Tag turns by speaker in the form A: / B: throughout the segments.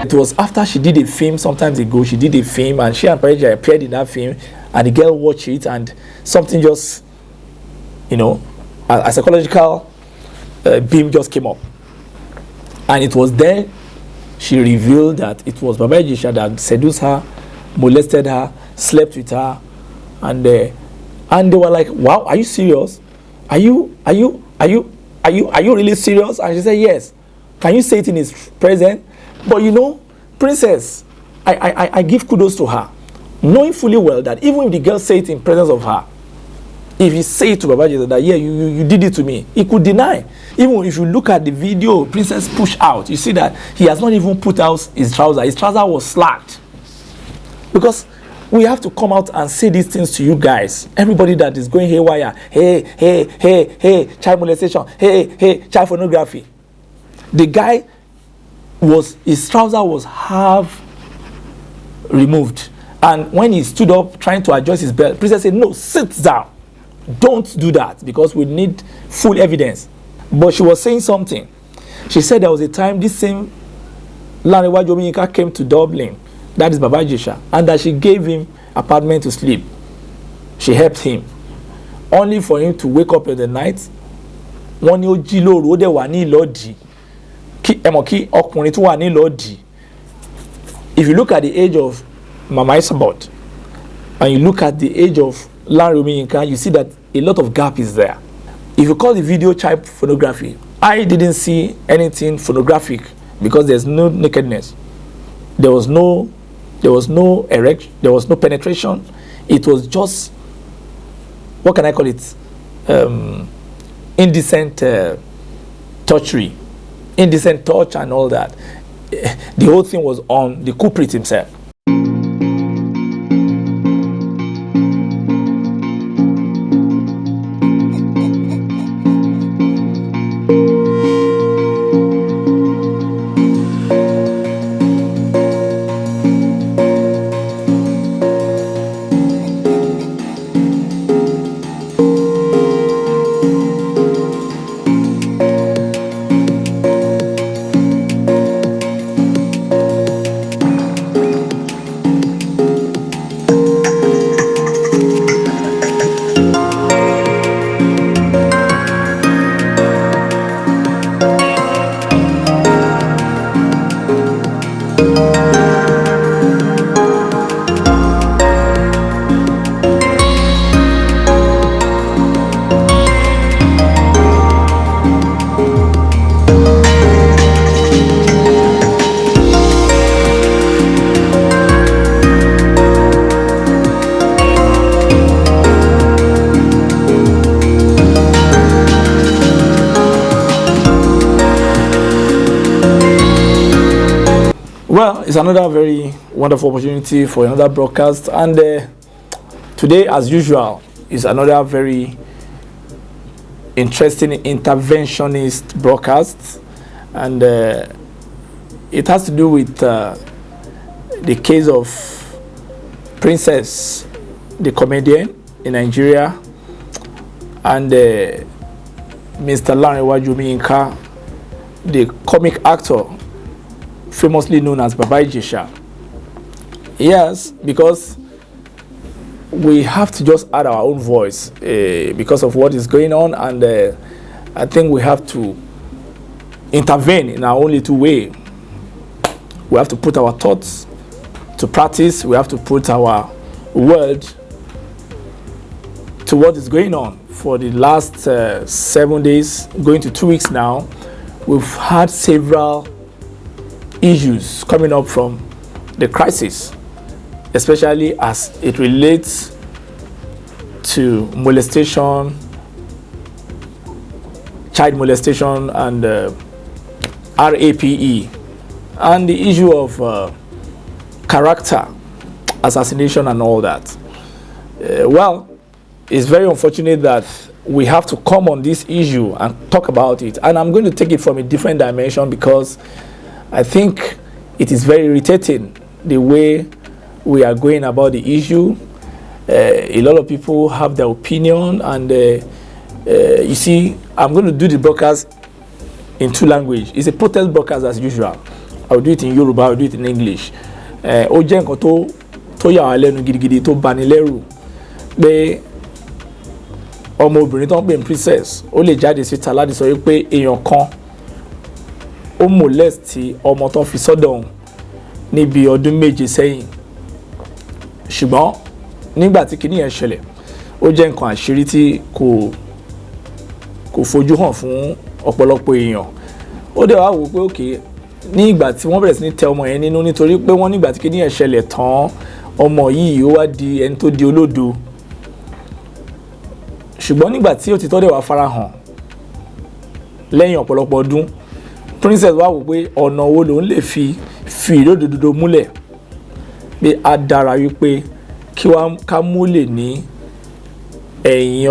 A: It was after she did a film sometimes ago. She did a film, and she and Baba Ijesha appeared in that film, and the girl watched it, and something just, a psychological beam just came up. And it was then she revealed that it was Baba Ijesha that seduced her, molested her, slept with her, and they were like, "Wow, are you serious? Are you really serious?" And she said, "Yes." Can you say it in his presence? But princess, I give kudos to her, knowing fully well that even if the girl say it in presence of her, if you say to Baba Ijesha that, yeah, you did it to me, he could deny. Even if you look at the video, princess push out, you see that he has not even put out his trouser. His trouser was slacked. Because we have to come out and say these things to you guys. Everybody that is going haywire, hey, child molestation, hey, child pornography. The guy his trouser was half removed. And when he stood up trying to adjust his belt, princess said, "No, sit down. Don't do that, because we need full evidence." But she was saying something. She said there was a time this same Olanrewaju Omiyinka came to Dublin, that is Baba Ijesha, and that she gave him apartment to sleep. She helped him, only for him to wake up in the night. One ní ó jí lóru, ó dẹ̀ wà ní ìlọ́dì. Kí ọkùnrin tó wà ní ìlọ́dì. If you look at the age of Mama Isabot, and you look at the age of Olanrewaju Omiyinka, you see that a lot of gap is there. If you call the video child pornography, I didn't see anything pornographic because there's no nakedness. There was no erection, there was no penetration. It was just, what can I call it? Indecent touchery, indecent touch and all that. The whole thing was on the culprit himself. Well, it's another very wonderful opportunity for another broadcast, and today, as usual, is another very interesting interventionist broadcast, and it has to do with the case of Princess, the comedian in Nigeria, and Mr. Olanrewaju Omiyinka, the comic actor famously known as Baba Ijesha. Yes, because we have to just add our own voice because of what is going on, and I think we have to intervene in our own little way. We have to put our thoughts to practice. We have to put our word to what is going on. For the last 7 days, going to 2 weeks now, we've had several issues coming up from the crisis, especially as it relates to molestation, child molestation, and RAPE, and the issue of character assassination and all that. Well, it's very unfortunate that we have to come on this issue and talk about it, and I'm going to take it from a different dimension because I think it is very irritating the way we are going about the issue. A lot of people have their opinion, and you see, I'm going to do the broadcast in 2 languages. It's a protest broadcast as usual. I will do it in Yoruba, I will do it in English. Ó jẹ́ nǹkan tó yà wá lẹ́nu gidigidi, tó bani lẹ́rù pé ọmọbìnrin tó ń pè ní princess ó lè jáde síta láti sọ pé èèyàn kan ó molest ọmọ tó fi sọ́dọ̀ òun níbi ọdún 7 sẹ́yìn. Ṣùgbọ́n nígbà tí kinní yẹn ṣẹlẹ̀, ó jẹ́ nǹkan àṣírí tí kò fojú hàn fún ọ̀pọ̀lọpọ̀ èèyàn. Ó dẹ̀ wá wò pé okay, ní ìgbà tí wọ́n bẹ̀rẹ̀ sí ní tẹ ọmọ yẹn nínú, nítorí pé wọ́n nígbà tí kinní yẹn ṣẹlẹ̀ tán, ọmọ yìí ó wá di ẹni tó di olódo. Ṣùgbọ́n nígbà tí òtítọ́ dẹ̀ wá farahàn lẹ́yìn ọ̀pọ̀lọpọ̀ ọdún, princess wá wò pé ọ̀nà wo lòun lè fi ìlódodo múlẹ̀ pé a dára wípé kí ká múlẹ̀ ní ẹ̀yìn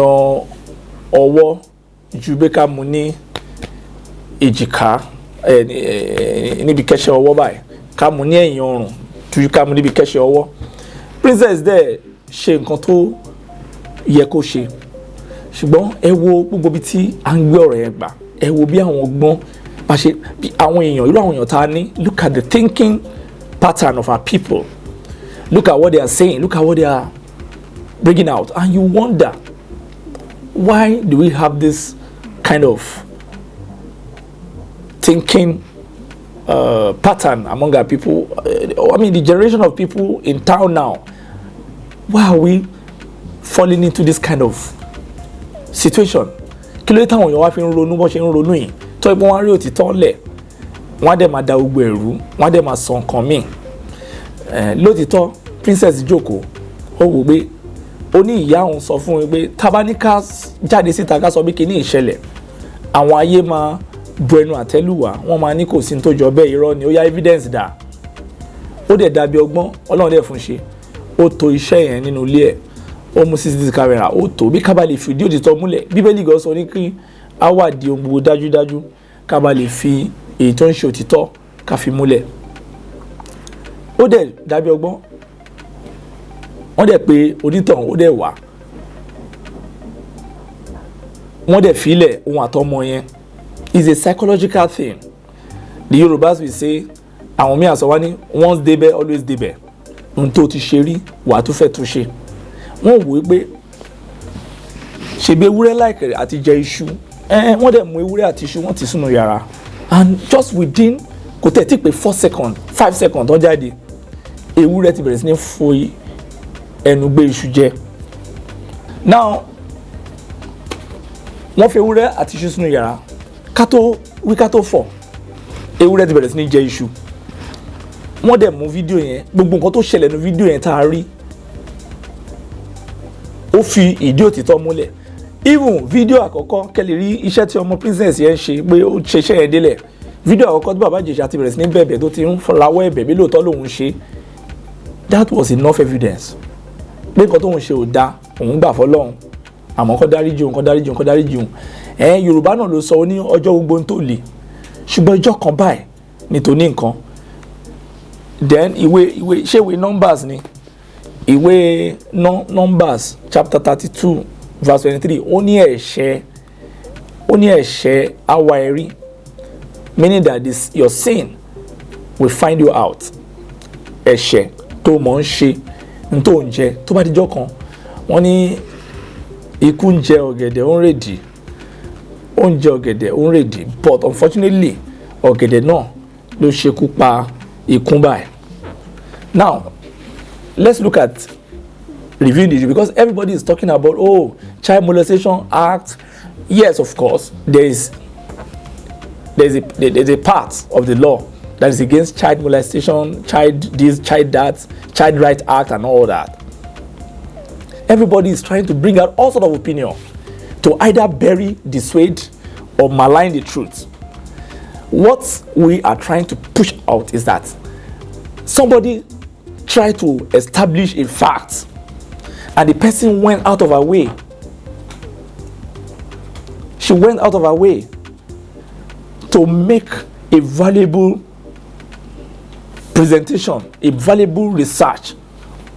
A: ọwọ́ ju pé ká mú ní èjìká níbi kẹ́sẹ̀ ọwọ́ báyìí, ká mú ní ẹ̀yìn ọrùn ju ká mú níbi kẹ́sẹ̀ ọwọ́. Princess dẹ̀ ṣe nǹkan tó yẹ kó ṣe. Ṣùgbọ́n ẹ wo gbogbo bí tí à ń gbé ọ̀rọ̀ yẹn gbà, ẹ wo bí àwọn ọgbọ́n bá ṣe, bí àwọn èèyàn, irú àwọn èèyàn tá a ní, look at the thinking pattern of our people, look at what they are saying, look at what they are bringing out, and you wonder, why do we have this kind of thinking pattern among our people? I mean, the generation of people in town now, why are we falling into this kind of situation? Kí ló dé táwọn èèyàn wá fi ń ronú bó ṣe ń ronú yìí, tó ipò wọn rí òtítọ́ lẹ̀, wọ́n á dẹ̀ máa da gbogbo ẹ̀rú, wọ́n á dẹ̀ máa sọ nǹkan míì. Lótìtọ́ princess jókòó, ó wò pé ó ní ìyá òun sọ fún un pé tábà ní ká jáde síta ká sọ bí kíní ìṣẹ̀lẹ̀, àwọn ayé máa bu ẹnu àtẹ́lù wá, wọ́n máa ní kò sí ní tó jọ bẹ́ẹ̀, irọ́ ni, ó yá evidence dà. Ó dẹ̀ dàbí ọgbọ́n, Ọlọ́run dẹ̀ fún ṣe. Ó tò iṣẹ́ yẹn nínú ilé ẹ̀, ó mú CCTV camera, ó tò bí ká bá lè fi ìdí òtítọ́ múlẹ̀. Bíbélì gan sọ ní kí á wà di ohun gbogbo dájúdájú, ká bá lè fi èyí tó ń ṣe òtítọ́ ká fi múlẹ̀. Ó dẹ̀ dàbí ọgbọ́n, wọ́n dẹ̀ pé onítọ̀hún, ó dẹ̀ wá, wọ́n dẹ̀ filẹ̀ ohun àtọmọ yẹn. It's a psychological thing. The Yorubas will say, àwọn míì àsọ wá ní once débẹ̀ always débẹ̀. Ohun tó ti ṣe rí wàá tún fẹ́ tún ṣe. Wọ́n wò ó pé ṣebí ewúrẹ́ láìkẹ̀rẹ̀ àti jẹ iṣu, wọ́n dẹ̀ mú ewúrẹ́ àti iṣu wọ́n ti sínú yàrá, and just within kò tẹ̀ tí pé 4 seconds 5 seconds tó jáde, ewúrẹ́ ti bẹ̀rẹ̀ sí ní fo ẹnu gbé iṣu jẹ. Now wọ́n fi ewúrẹ́ àti iṣu sínú yàrá, ká tó fọ̀, ewúrẹ́ ti bẹ̀rẹ̀ sí ní jẹ iṣu. Wọ́n dẹ̀ mú fídíò yẹn, gbogbo nǹkan tó ṣẹlẹ̀ nínú fídíò yẹn tá a rí, ó fi ìdí òtítọ́ múlẹ̀. Even fídíò àkọ́kọ́ kẹ́lẹ̀ rí iṣẹ́ tí ọmọ princess yẹn ṣe, pé ó ṣe iṣẹ́ yẹn délẹ̀. Fídíò àkọ́kọ́ tí Baba Ijesha ti bẹ̀rẹ̀ sí ní bẹ̀bẹ̀, tó ti ń rawọ́ ẹ̀bẹ̀ bí lóòótọ́ lòun ṣe, that was enough evidence pé nǹkan tóun ṣe ò da, òun gbà fọlọ́run, àmọ́ kó dáríjì òun. Yorùbá náà ló sọ, ó ní ọjọ́ gbogbo ń tó le, ṣùgbọ́n ọjọ́ kan báyìí ni tó ní nǹkan. Then ìwé Numbers ni, ìwé Numbers chapter 32 verse 23, ó ní ẹ̀ṣẹ̀ àwa ẹ̀rí, meaning that your sin will find you out. Ẹ̀ṣẹ̀ tó mọ̀ ń ṣe, n tó ń jẹ, tó bá dijọ́ kan wọ́n ní ikú ń jẹ ọ̀gẹ̀dẹ̀ ó ń rèdì, but unfortunately ọ̀gẹ̀dẹ̀ náà ló ṣekú pa ikú báyìí. Now let's look at reviewing this, because everybody is talking about Child Molestation Act. Yes, of course, there's a part of the law that is against child molestation, child this, child that, Child Right Act and all that. Everybody is trying to bring out all sort of opinion to either bury, dissuade, or malign the truth. What we are trying to push out is that somebody tried to establish a fact, and the person went out of her way. She went out of her way to make a valuable presentation, a valuable research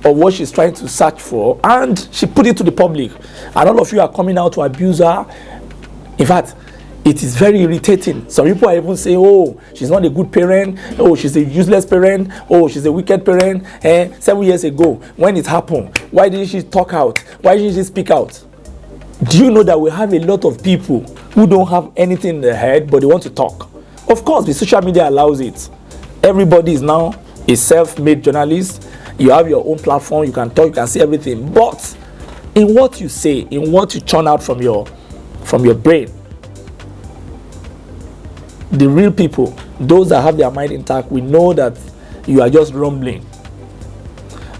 A: of what she's trying to search for, and she put it to the public, and all of you are coming out to abuse her. In fact, It is very irritating. Some people are even saying, oh, she's not a good parent. Oh, she's a useless parent. Oh, she's a wicked parent. 7 years ago, when it happened, why didn't she talk out? Why didn't she speak out? Do you know that we have a lot of people who don't have anything in their head, but they want to talk? Of course, the social media allows it. Everybody is now a self-made journalist. You have your own platform. You can talk. You can see everything. But in what you say, in what you churn out from your brain, the real people, those that have their mind intact, we know that you are just rumbling.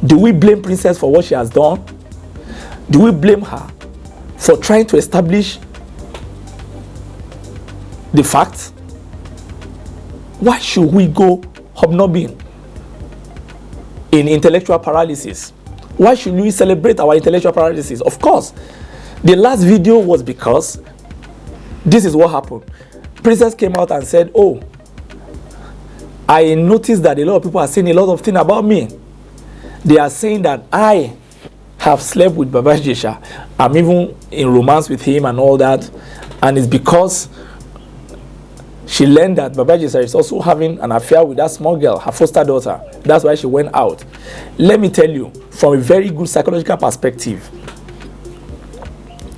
A: Do we blame Princess for what she has done? Do we blame her for trying to establish the facts? Why should we go hobnobbing in intellectual paralysis? Why should we celebrate our intellectual paralysis? Of course, the last video was because this is what happened. Princess came out and said, oh, I noticed that a lot of people are saying a lot of things about me. They are saying that I have slept with Baba Ijesha. I'm even in romance with him and all that. And it's because she learned that Baba Ijesha is also having an affair with that small girl, her foster daughter. That's why she went out. Let me tell you, from a very good psychological perspective,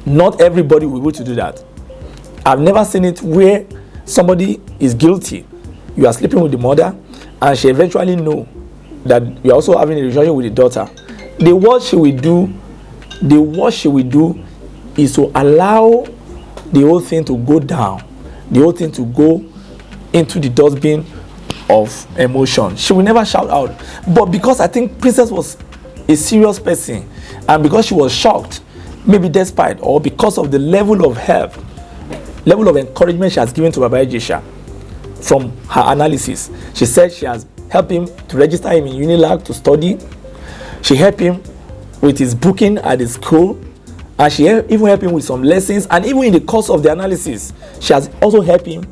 A: not everybody will be able to do that. I've never seen it where somebody is guilty. You are sleeping with the mother, and she eventually know that you're also having a relationship with the daughter. The worst she will do is to allow the whole thing to go down, the whole thing to go into the dustbin of emotion. She will never shout out. But because I think Princess was a serious person, and because she was shocked, maybe despite or because of the level of help, level of encouragement she has given to Baba Ijesha from her analysis. She said she has helped him to register him in Unilag to study. She helped him with his booking at the school, and she even helped him with some lessons, and even in the course of the analysis, she has also helped him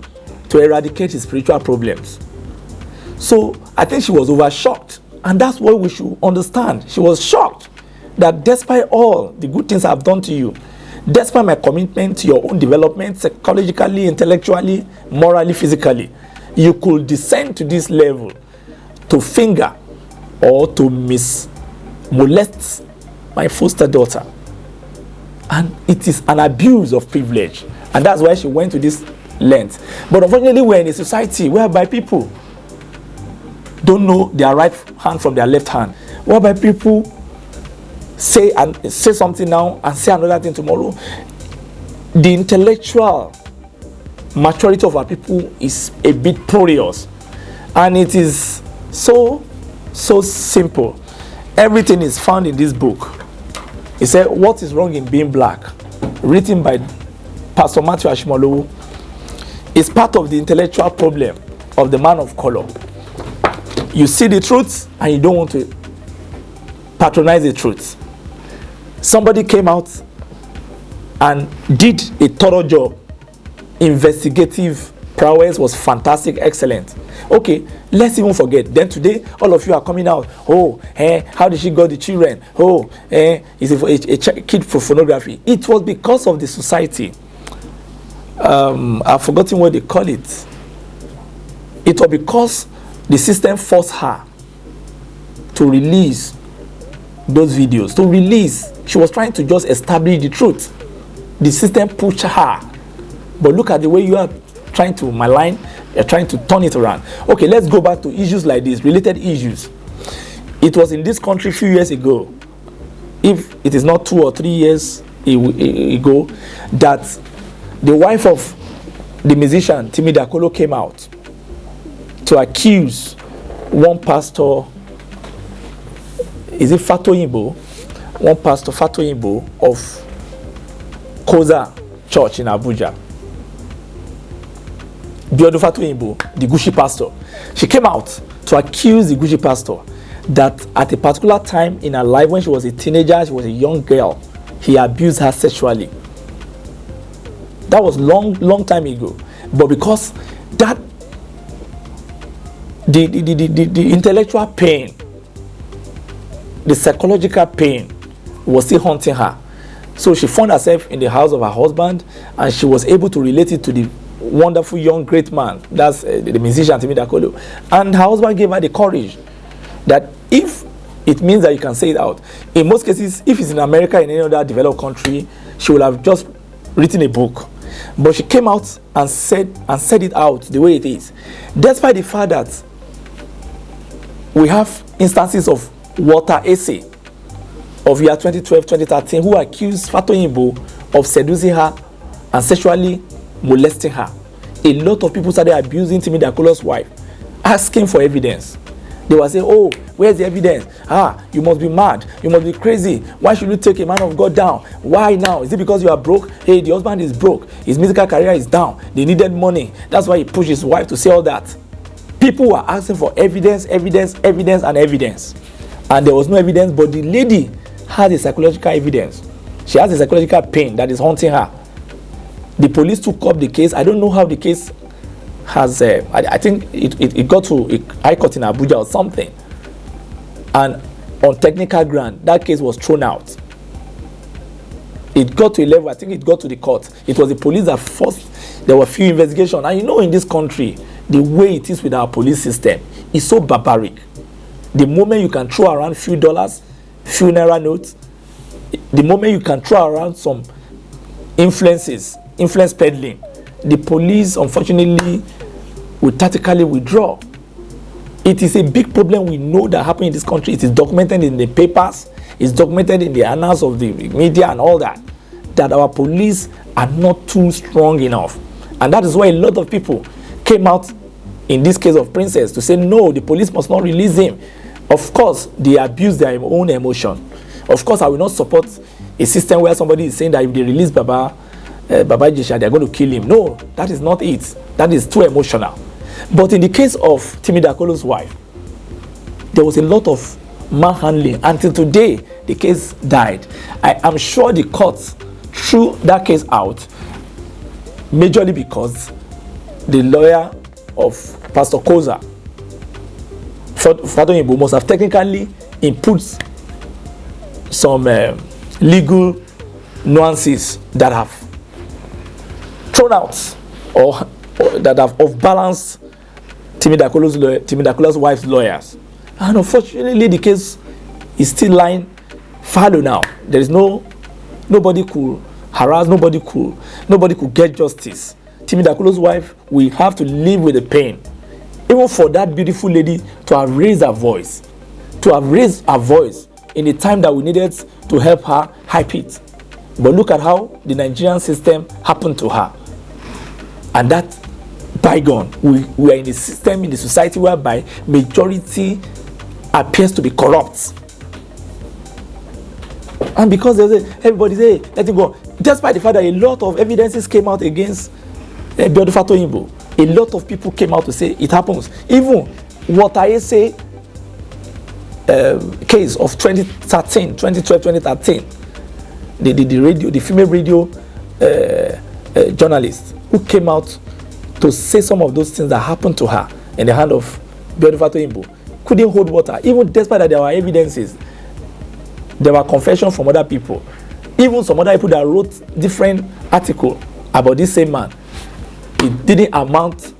A: to eradicate his spiritual problems. So I think she was shocked, and that's what we should understand. She was shocked that despite all the good things I've done to you, despite my commitment to your own development, psychologically, intellectually, morally, physically, you could descend to this level to finger or to molest my foster daughter. And it is an abuse of privilege. And that's why she went to this length. But unfortunately, we're in a society whereby people don't know their right hand from their left hand, whereby people say something now and say another thing tomorrow. The intellectual maturity of our people is a bit porous, and it is so simple. Everything is found in this book. He said, "What is wrong in being black?" Written by Pastor Matthew Ashimolowo. Is part of the intellectual problem of the man of color. You see the truth and you don't want to patronize the truth. Somebody came out and did a thorough job. Investigative prowess was fantastic, excellent. Okay, let's even forget. Then today, all of you are coming out. Oh, how did she got the children? Oh, is it a kid for pornography? It was because of the society. I've forgotten what they call it. It was because the system forced her to release those videos. She was trying to just establish the truth. The system pushed her. But look at the way you are trying to malign, you're trying to turn it around. Okay, let's go back to issues like this, related issues. It was in this country a few years ago, if it is not 2 or 3 years ago, that the wife of the musician Timi Dakolo came out to accuse one pastor, is it Fatoyinbo? One pastor, Fatoyinbo, of Koza Church in Abuja. Biodo Fatoyinbo, the Gushi pastor. She came out to accuse the Gushi pastor that at a particular time in her life, when she was a teenager, she was a young girl, he abused her sexually. That was long time ago. But because that the intellectual pain, the psychological pain was still haunting her. So she found herself in the house of her husband, and she was able to relate it to the wonderful young great man. That's the musician Timi Dakolo. And her husband gave her the courage that if it means that you can say it out. In most cases, if it's in America, in any other developed country, she would have just written a book. But she came out and said it out the way it is. Despite the fact that we have instances of Walter Essay of year 2012, 2013, who accused Fatoyinbo of seducing her and sexually molesting her. A lot of people started abusing Timi Dakolo's wife, asking for evidence. They were saying, oh, where's the evidence? You must be mad. You must be crazy. Why should you take a man of God down? Why now? Is it because you are broke? Hey, the husband is broke. His musical career is down. They needed money. That's why he pushed his wife to say all that. People were asking for evidence, evidence, evidence, and evidence. And there was no evidence, but the lady had a psychological evidence. She has a psychological pain that is haunting her. The police took up the case. I don't know how the case has, I think it got to a high court in Abuja or something. And on technical ground, that case was thrown out. It got to a level, I think it got to the court. It was the police that forced, there were few investigations. And you know, in this country, the way it is with our police system is so barbaric. The moment you can throw around few dollars, few naira notes, the moment you can throw around some influence peddling, the police unfortunately will tactically withdraw. It is a big problem we know that happened in this country. It is documented in the papers, it's documented in the annals of the media and all that, that our police are not too strong enough. And that is why a lot of people came out in this case of Princess to say, no, the police must not release him. Of course, they abuse their own emotion. Of course, I will not support a system where somebody is saying that if they release Baba Ijesha, they are going to kill him. No, that is not it. That is too emotional. But in the case of Timi Dakolo's wife, there was a lot of manhandling. Until today, the case died. I am sure the courts threw that case out majorly because the lawyer of Pastor Koza, Fatoyinbo, must have technically input some legal nuances that have thrown out or that have off-balanced Timi Dakolo's wife's lawyers. And unfortunately, the case is still lying fallow now. There is nobody could harass, nobody could get justice. Timi Dakolo's wife will have to live with the pain. Even for that beautiful lady to have raised her voice, in the time that we needed to help her hype it. But look at how the Nigerian system happened to her. And that bygone, we are in a system, in the society whereby majority appears to be corrupt. And because everybody say, let it go. Despite the fact that a lot of evidences came out against Biodu Fatoyinbo, a lot of people came out to say it happens. Even what I say, case of 2013, 2012, 2013, the female radio journalist who came out to say some of those things that happened to her in the hand of Biodu Fatoyinbo couldn't hold water. Even despite that there were evidences, there were confessions from other people, even some other people that wrote different articles about this same man. It didn't amount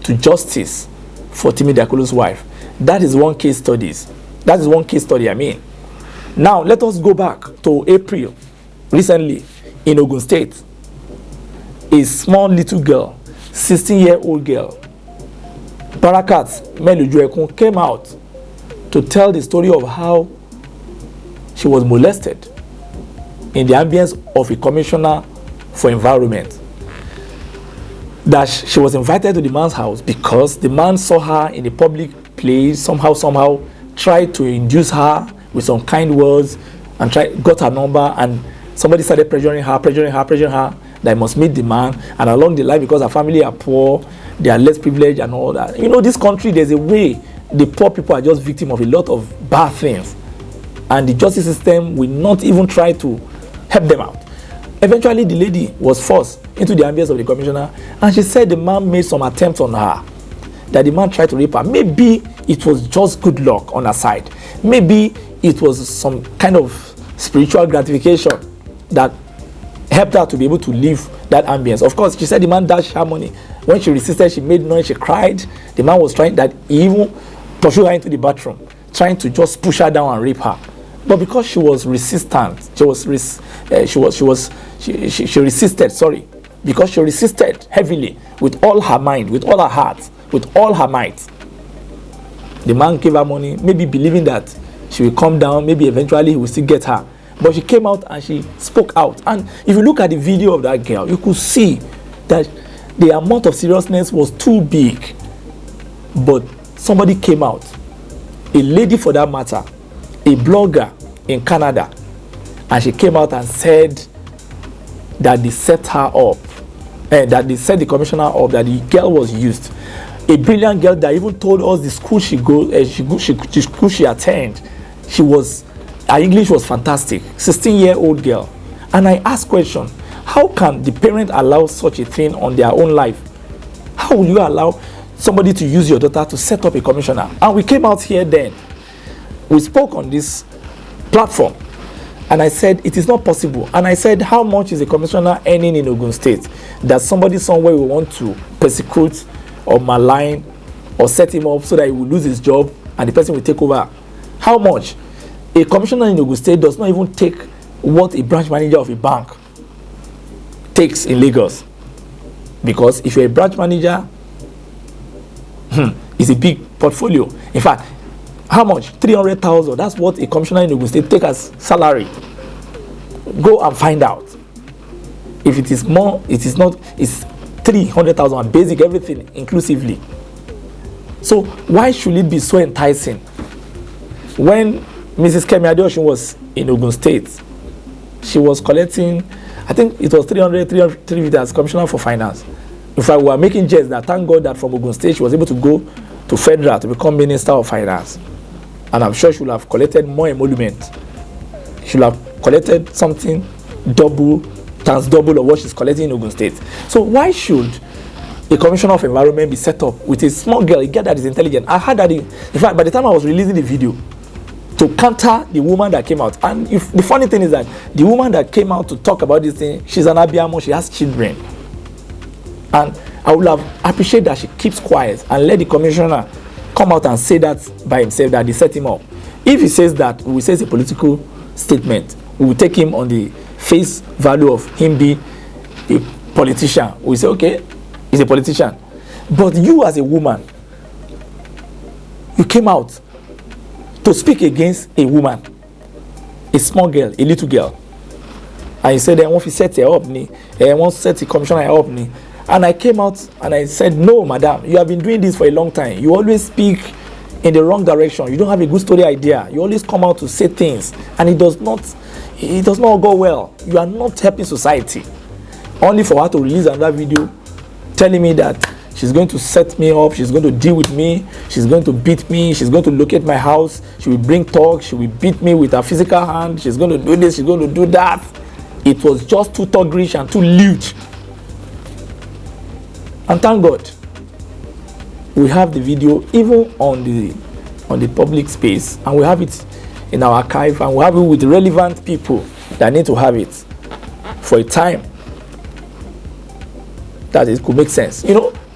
A: to justice for Timi Dakolo's wife. That is one case study. I mean. Now, let us go back to April, recently, in Ogun State. A small little girl, 16-year-old girl, Barakat Melujuekun, came out to tell the story of how she was molested in the ambience of a commissioner for environment. That she was invited to the man's house because the man saw her in a public place, somehow tried to induce her with some kind words and got her number, and somebody started pressuring her that must meet the man. And along the line, because her family are poor, they are less privileged and all that. You know, this country, there's a way the poor people are just victims of a lot of bad things, and the justice system will not even try to help them out. Eventually, the lady was forced into the ambience of the commissioner, and she said the man made some attempts on her, that the man tried to rape her. Maybe it was just good luck on her side. Maybe it was some kind of spiritual gratification that helped her to be able to live that ambience. Of course, she said the man dashed her money. When she resisted, she made noise, she cried. The man was trying that he even pursued her into the bathroom, trying to just push her down and rape her. But because she was resistant, she resisted, sorry. Because she resisted heavily with all her mind, with all her heart, with all her might. The man gave her money, maybe believing that she will come down, maybe eventually he will still get her. But she came out and she spoke out. And if you look at the video of that girl, you could see that the amount of seriousness was too big. But somebody came out, a lady for that matter, a blogger in Canada, and she came out and said that they set her up, that they set the commissioner up, that the girl was used. A brilliant girl that even told us the school the school she attended. Her English was fantastic. 16-year-old girl. And I asked question, how can the parent allow such a thing on their own life? How will you allow somebody to use your daughter to set up a commissioner? And we came out here then. We spoke on this platform. And I said, it is not possible. And I said, how much is a commissioner earning in Ogun State that somebody somewhere will want to persecute or malign or set him up so that he will lose his job and the person will take over? How much? A commissioner in Ogun State does not even take what a branch manager of a bank takes in Lagos. Because if you're a branch manager, it's a big portfolio. In fact, how much? 300,000. That's what a commissioner in Ogun State takes as salary. Go and find out. If it is more, it is not, it's 300,000 basic, everything inclusively. So why should it be so enticing? When Mrs. Kemi Adeosun was in Ogun State, she was collecting, I think it was 350 as commissioner for finance. In fact, we were making jest that thank God that from Ogun State she was able to go to federal to become minister of finance. And I'm sure she would have collected more emolument. She would have collected something times double of what she's collecting in Ogun State. So why should a commissioner of environment be set up with a small girl, a girl that is intelligent? I heard that, in fact, by the time I was releasing the video, to counter the woman that came out. And the funny thing is that the woman that came out to talk about this thing, she's an Abiyamo, she has children. And I would have appreciated that she keeps quiet and let the commissioner come out and say that by himself, that they set him up. If he says that, we say it's a political statement, we will take him on the face value of him being a politician. We say, okay, he's a politician. But you as a woman, you came out to speak against a woman, a small girl, a little girl. And you said, I want to set her up, I want to set the commissioner up. And I came out and I said, no, madam, you have been doing this for a long time. You always speak in the wrong direction. You don't have a good story idea. You always come out to say things and it does not go well. You are not helping society. Only for her to release another video telling me that she's going to set me up, she's going to deal with me, she's going to beat me, she's going to locate my house, she will bring talk, she will beat me with her physical hand, she's going to do this, she's going to do that. It was just too thuggerish and too lewd. And thank God, we have the video even on the public space, and we have it in our archive, and we have it with relevant people that need to have it for a time that it could make sense,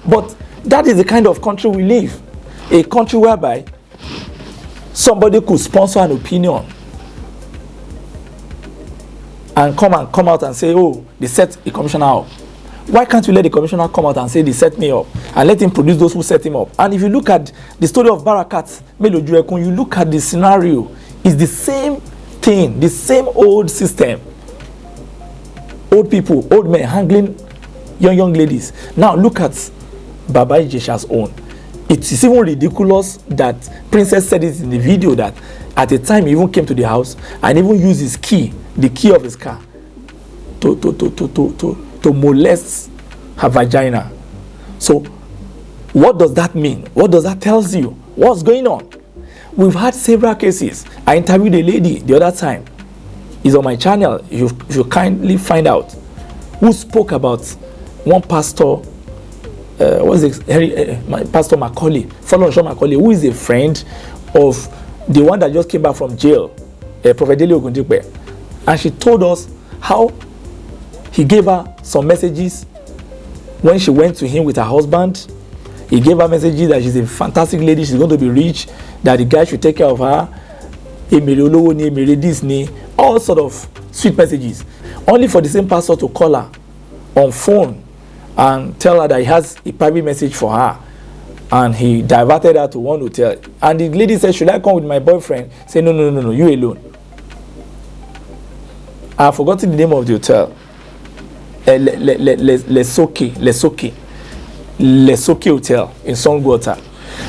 A: But that is the kind of country we live. A country whereby somebody could sponsor an opinion and come out and say, oh, they set a commissioner up. Why can't we let the commissioner come out and say they set me up and let him produce those who set him up? And if you look at the story of Barakat Melojurekun, you look at the scenario, it's the same thing, the same old system. Old people, old men handling young ladies. Now look at Baba Ijesha's own. It is even ridiculous that Princess said it in the video that at the time he even came to the house and even used his key, the key of his car, to molest her vagina. So what does that mean? What does that tell you? What's going on? We've had several cases. I interviewed a lady the other time. It's on my channel. You kindly find out, who spoke about one pastor, Pastor Macaulay, Olanrewaju Macaulay, who is a friend of the one that just came back from jail, Prophet Dele Ogundipe. And she told us how He gave her some messages when she went to him with her husband. He gave her messages that she's a fantastic lady, she's going to be rich, that the guy should take care of her. All sort of sweet messages. Only for the same pastor to call her on phone and tell her that he has a private message for her. And he diverted her to one hotel. And the lady said, should I come with my boyfriend? Say, no, you alone. I've forgotten the name of the hotel. Lesoke Hotel in Songwater.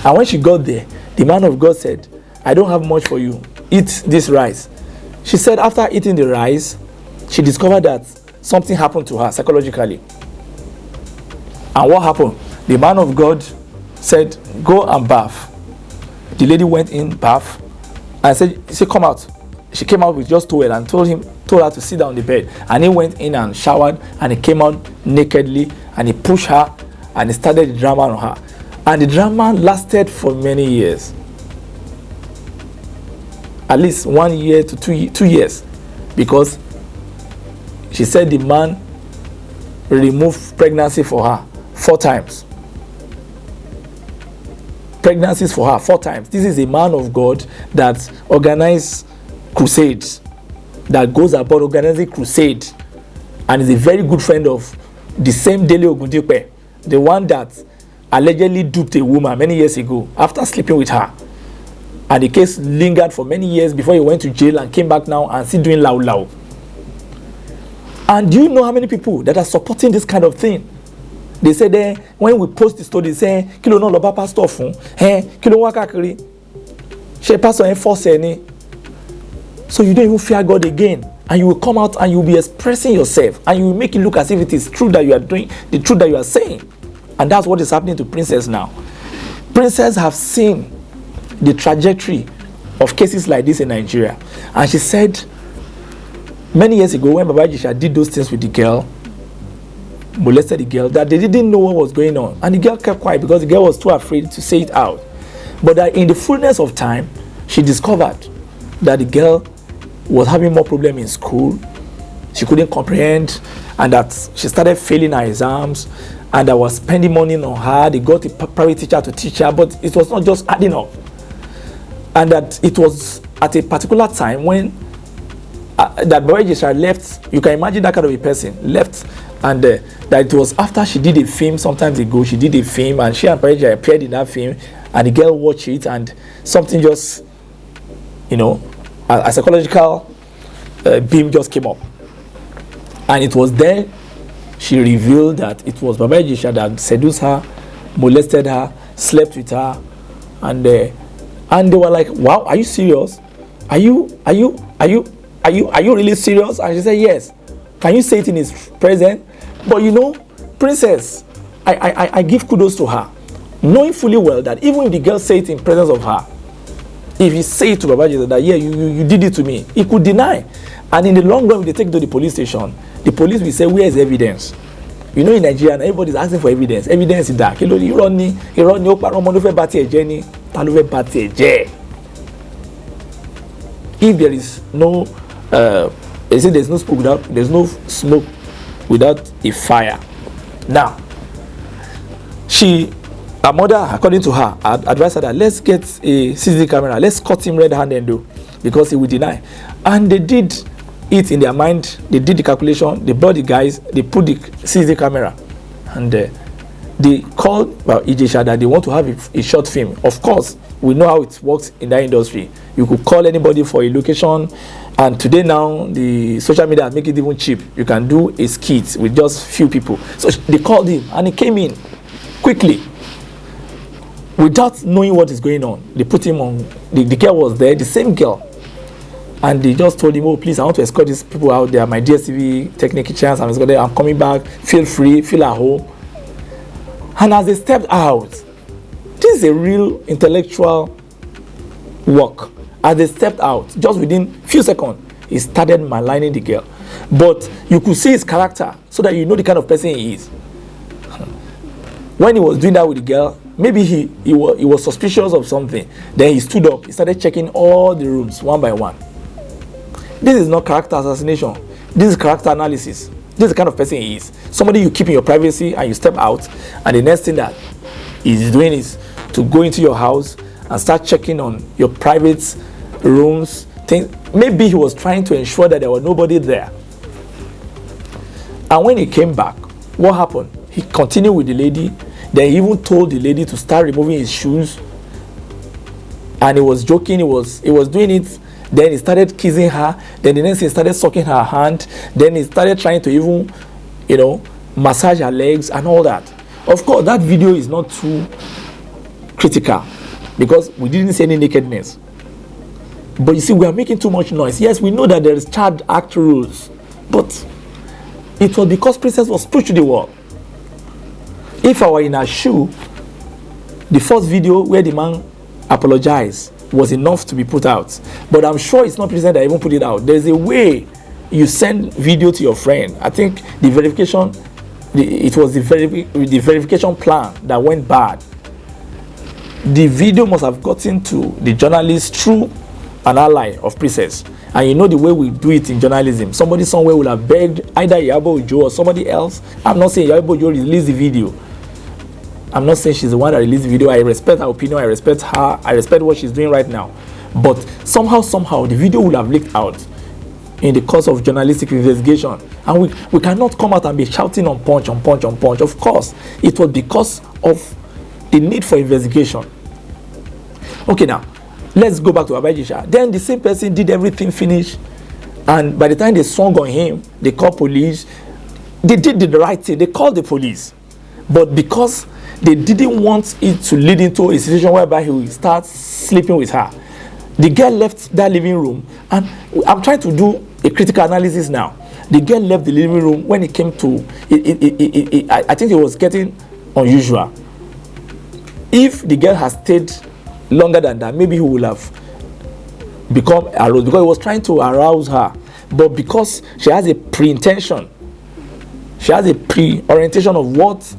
A: And when she got there, the man of God said, I don't have much for you. Eat this rice. She said after eating the rice, she discovered that something happened to her psychologically. And what happened? The man of God said, go and bath. The lady went in, bath, and said, come out. She came out with just towel and told her to sit down on the bed. And he went in and showered, and he came out nakedly, and he pushed her, and he started the drama on her. And the drama lasted for many years. At least 1 year to 2 years. Because she said the man removed pregnancy for her 4 times. Pregnancies for her 4 times. This is a man of God that organizes crusades, that goes about organizing crusade, and is a very good friend of the same Dele Ogundipe, the one that allegedly duped a woman many years ago after sleeping with her. And the case lingered for many years before he went to jail and came back now and still doing lau. And do you know how many people that are supporting this kind of thing? They say when we post the story, they say, Kilo no loba pastor fun, kilo wakakiri. She pastor enforce any. So you don't even fear God again. And you will come out and you will be expressing yourself. And you will make it look as if it is true that you are doing, the truth that you are saying. And that's what is happening to Princess now. Princess have seen the trajectory of cases like this in Nigeria. And she said, many years ago when Baba Ijesha did those things with the girl, molested the girl, that they didn't know what was going on. And the girl kept quiet because the girl was too afraid to say it out. But that in the fullness of time, she discovered that the girl was having more problem in school. She couldn't comprehend, and that she started failing her exams, and I was spending money on her. They got a private teacher to teach her, but it was not just adding up. And that it was at a particular time when that Baba Ijesha left. You can imagine that kind of a person left, and that it was after she did a film sometimes ago. She did a film, and she and Baba Ijesha appeared in that film, and the girl watched it, and something just, a psychological beam just came up. And it was then she revealed that it was Baba Ijesha that seduced her, molested her, slept with her, and they were like, "Wow, are you serious? Are you really serious?" And she said, "Yes." Can you say it in his presence? But Princess, I give kudos to her, knowing fully well that even if the girl say it in presence of her, if you say it to Baba Ijesha that you did it to me, he could deny. And in the long run, if they take it to the police station, the police will say, where is evidence? In Nigeria, everybody is asking for evidence. Evidence is that. If there is no, they say there's no smoke without a fire. Now, her mother, according to her, advised her that let's get a CCTV camera. Let's cut him red-handed though, because he will deny. And they did it in their mind. They did the calculation. They brought the guys. They put the CCTV camera, and they called Ijesha that they want to have a short film. Of course, we know how it works in that industry. You could call anybody for a location, and today now the social media make it even cheap. You can do a skit with just few people. So they called him, and he came in quickly. Without knowing what is going on, they put him on. The girl was there, the same girl, and they just told him, "Oh, please, I want to escort these people out. They are my DSTV technicians. I'm coming back. Feel free, feel at home." And as they stepped out, this is a real intellectual work. As they stepped out, just within few seconds, he started maligning the girl. But you could see his character, so that you know the kind of person he is. When he was doing that with the girl, maybe he was suspicious of something. Then he stood up. He started checking all the rooms one by one. This is not character assassination. This is character analysis. This is the kind of person he is. Somebody you keep in your privacy and you step out, and the next thing that he's doing is to go into your house and start checking on your private rooms, things. Maybe he was trying to ensure that there was nobody there. And when he came back, what happened? He continued with the lady. Then he even told the lady to start removing his shoes. And he was joking, he was doing it. Then he started kissing her. Then the next thing, he started sucking her hand. Then he started trying to even, massage her legs and all that. Of course, that video is not too critical because we didn't see any nakedness. But you see, we are making too much noise. Yes, we know that there is child act rules, but it was because Princess was pushed to the wall. If I were in her shoe, the first video where the man apologized was enough to be put out. But I'm sure it's not Princess that even put it out. There's a way you send video to your friend. I think the verification, it was the verification plan that went bad. The video must have gotten to the journalist through an ally of Princess. And you know the way we do it in journalism. Somebody somewhere will have begged either Yabo or somebody else. I'm not saying Yabo released the video. I'm not saying she's the one that released the video. I respect her opinion. I respect her. I respect what she's doing right now. But somehow, the video will have leaked out in the course of journalistic investigation. And we cannot come out and be shouting on punch. Of course, it was because of the need for investigation. Okay, now, let's go back to Baba Ijesha. Then the same person did everything finish. And by the time they swung on him, they called police. They did the right thing. They called the police. But because they didn't want it to lead into a situation whereby he will start sleeping with her, the girl left that living room. And I'm trying to do a critical analysis now. The girl left the living room when it came to I think it was getting unusual. If the girl has stayed longer than that, maybe he will have become aroused because he was trying to arouse her. But because she has a pre-orientation of what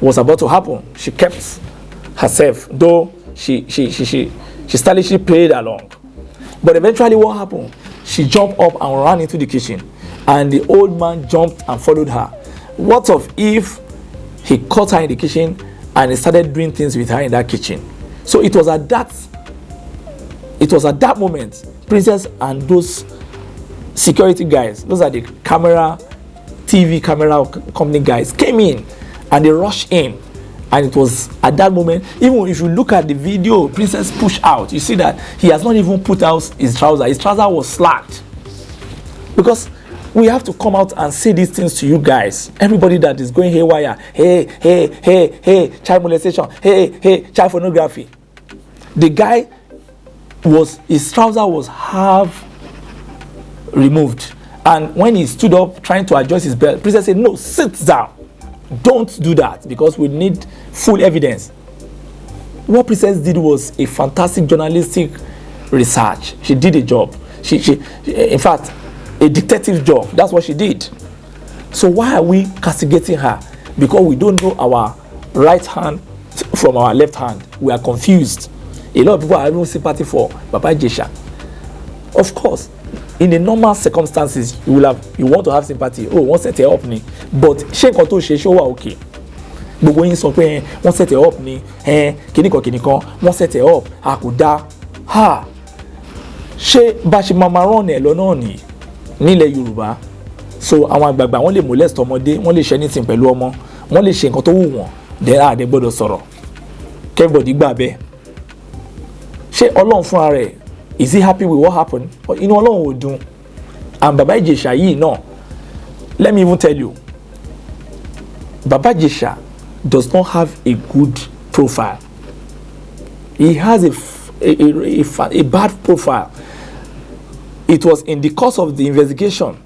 A: was about to happen, she kept herself, though she stylishly played along. But eventually what happened? She jumped up and ran into the kitchen, and the old man jumped and followed her. What of if he caught her in the kitchen and he started doing things with her in that kitchen? So it was at that moment, Princess and those security guys, those are the TV camera company guys, came in and they rushed in. And it was at that moment, even if you look at the video, Princess pushed out, you see that he has not even put out his trouser. His trouser was slacked. Because we have to come out and say these things to you guys. Everybody that is going haywire, hey, child molestation, hey, child pornography. The guy his trouser was half removed. And when he stood up trying to adjust his belt, Princess said, no, sit down. Don't do that because we need full evidence. What Princess did was a fantastic journalistic research. She did a job. She in fact, a detective job. That's what she did. So why are we castigating her? Because we don't know our right hand from our left hand. We are confused. A lot of people are having sympathy for Baba Ijesha. Of course, in the normal circumstances, you want to have sympathy. Oh, wọ́n set it up ni. But ṣé nǹkan tó ṣe ṣó wà okay? Gbogbo yín sọ pé wọ́n set it up ni. Kìnìkan wọ́n set it up. A kò dá. Ha! Ṣé bá ṣe máa rán ẹ̀ lọ́nà ni nílẹ̀ Yorùbá? So àwọn àgbààgbà wọ́n lè molest ọmọdé, wọ́n lè ṣe anything pẹ̀lú ọmọ, wọ́n lè ṣe nǹkan tó wù wọ́n. Then àdé gbọ́dọ̀ sọ̀rọ̀. Everybody gbà bẹ́ẹ̀. Ṣé Ọlọ́run fúnra rẹ̀, is he happy with what happened? Inú Ọlọ́run ò dùn. And Baba Ijesha yìí náà, let me even tell you, Baba Ijesha does not have a good profile. He has a bad profile. It was in the course of the investigation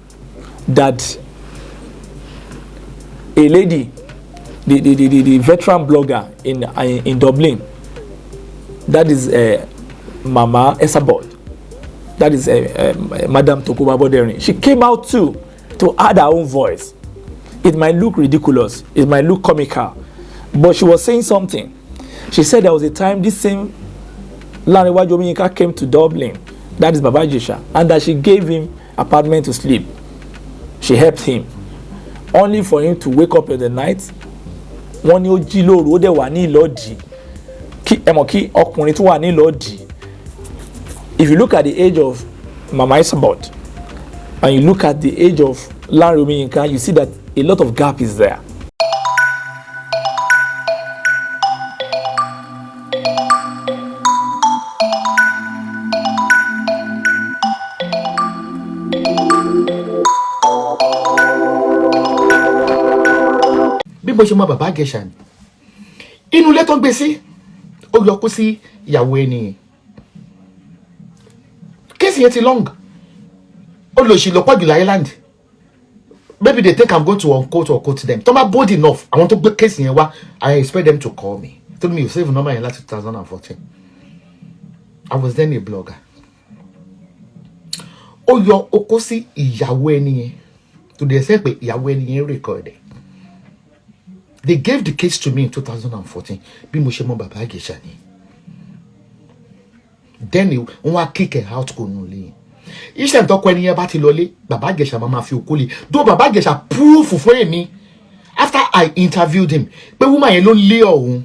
A: that a lady, the veteran blogger in Dublin, that is Mama Esabod, that is Madam Tokuba Boderin, she came out to add her own voice. It might look ridiculous, it might look comical, but she was saying something. She said there was a time this same Olanrewaju Omiyinka came to Dublin, that is Baba Ijesha, and that she gave him apartment to sleep. She helped him. only for him to wake up in the night. Wọ́n ní ó jí lóru ó dẹ̀ wà ní ìlọ́dì kí ẹ mọ̀ kí ọkùnrin tó wà ní ìlọ́dì. If you look at the age of Mama Isabod and you look at the age of Olanrewaju Omiyinka, you see that a lot of gap is there.
B: Bí mo ṣe mọ Baba Ijesha ni inú ilé tó gbé sí ó yọ kó sí ìyàwó ẹni kéèsì yẹn ti long ó lọ sí lọ́pọ̀ jùlọ island maybe they think I'm going to unquote or quote them tó bá bold enough àwọn tó gbé kéèsì yẹn wá I expect them to call me told me you save number yẹn láti 2014 I was then a blogger ó yọ okó sí ìyàwó ẹni yẹn to the extent pé ìyàwó ẹni yẹn record it. They gave the case to me in 2014. Bí mo ṣe mọ Baba Ijesha ni. Then wọ́n wá kick her out kò nù lé. Iṣẹ́ ìtọ́kọ ẹni yẹn bá ti lọlé, Baba Ijesha máa fi okó lé. Though Baba Ijesha proof fún èmi after I interviewed him pé woman yẹn ló ń lé ọ̀hún.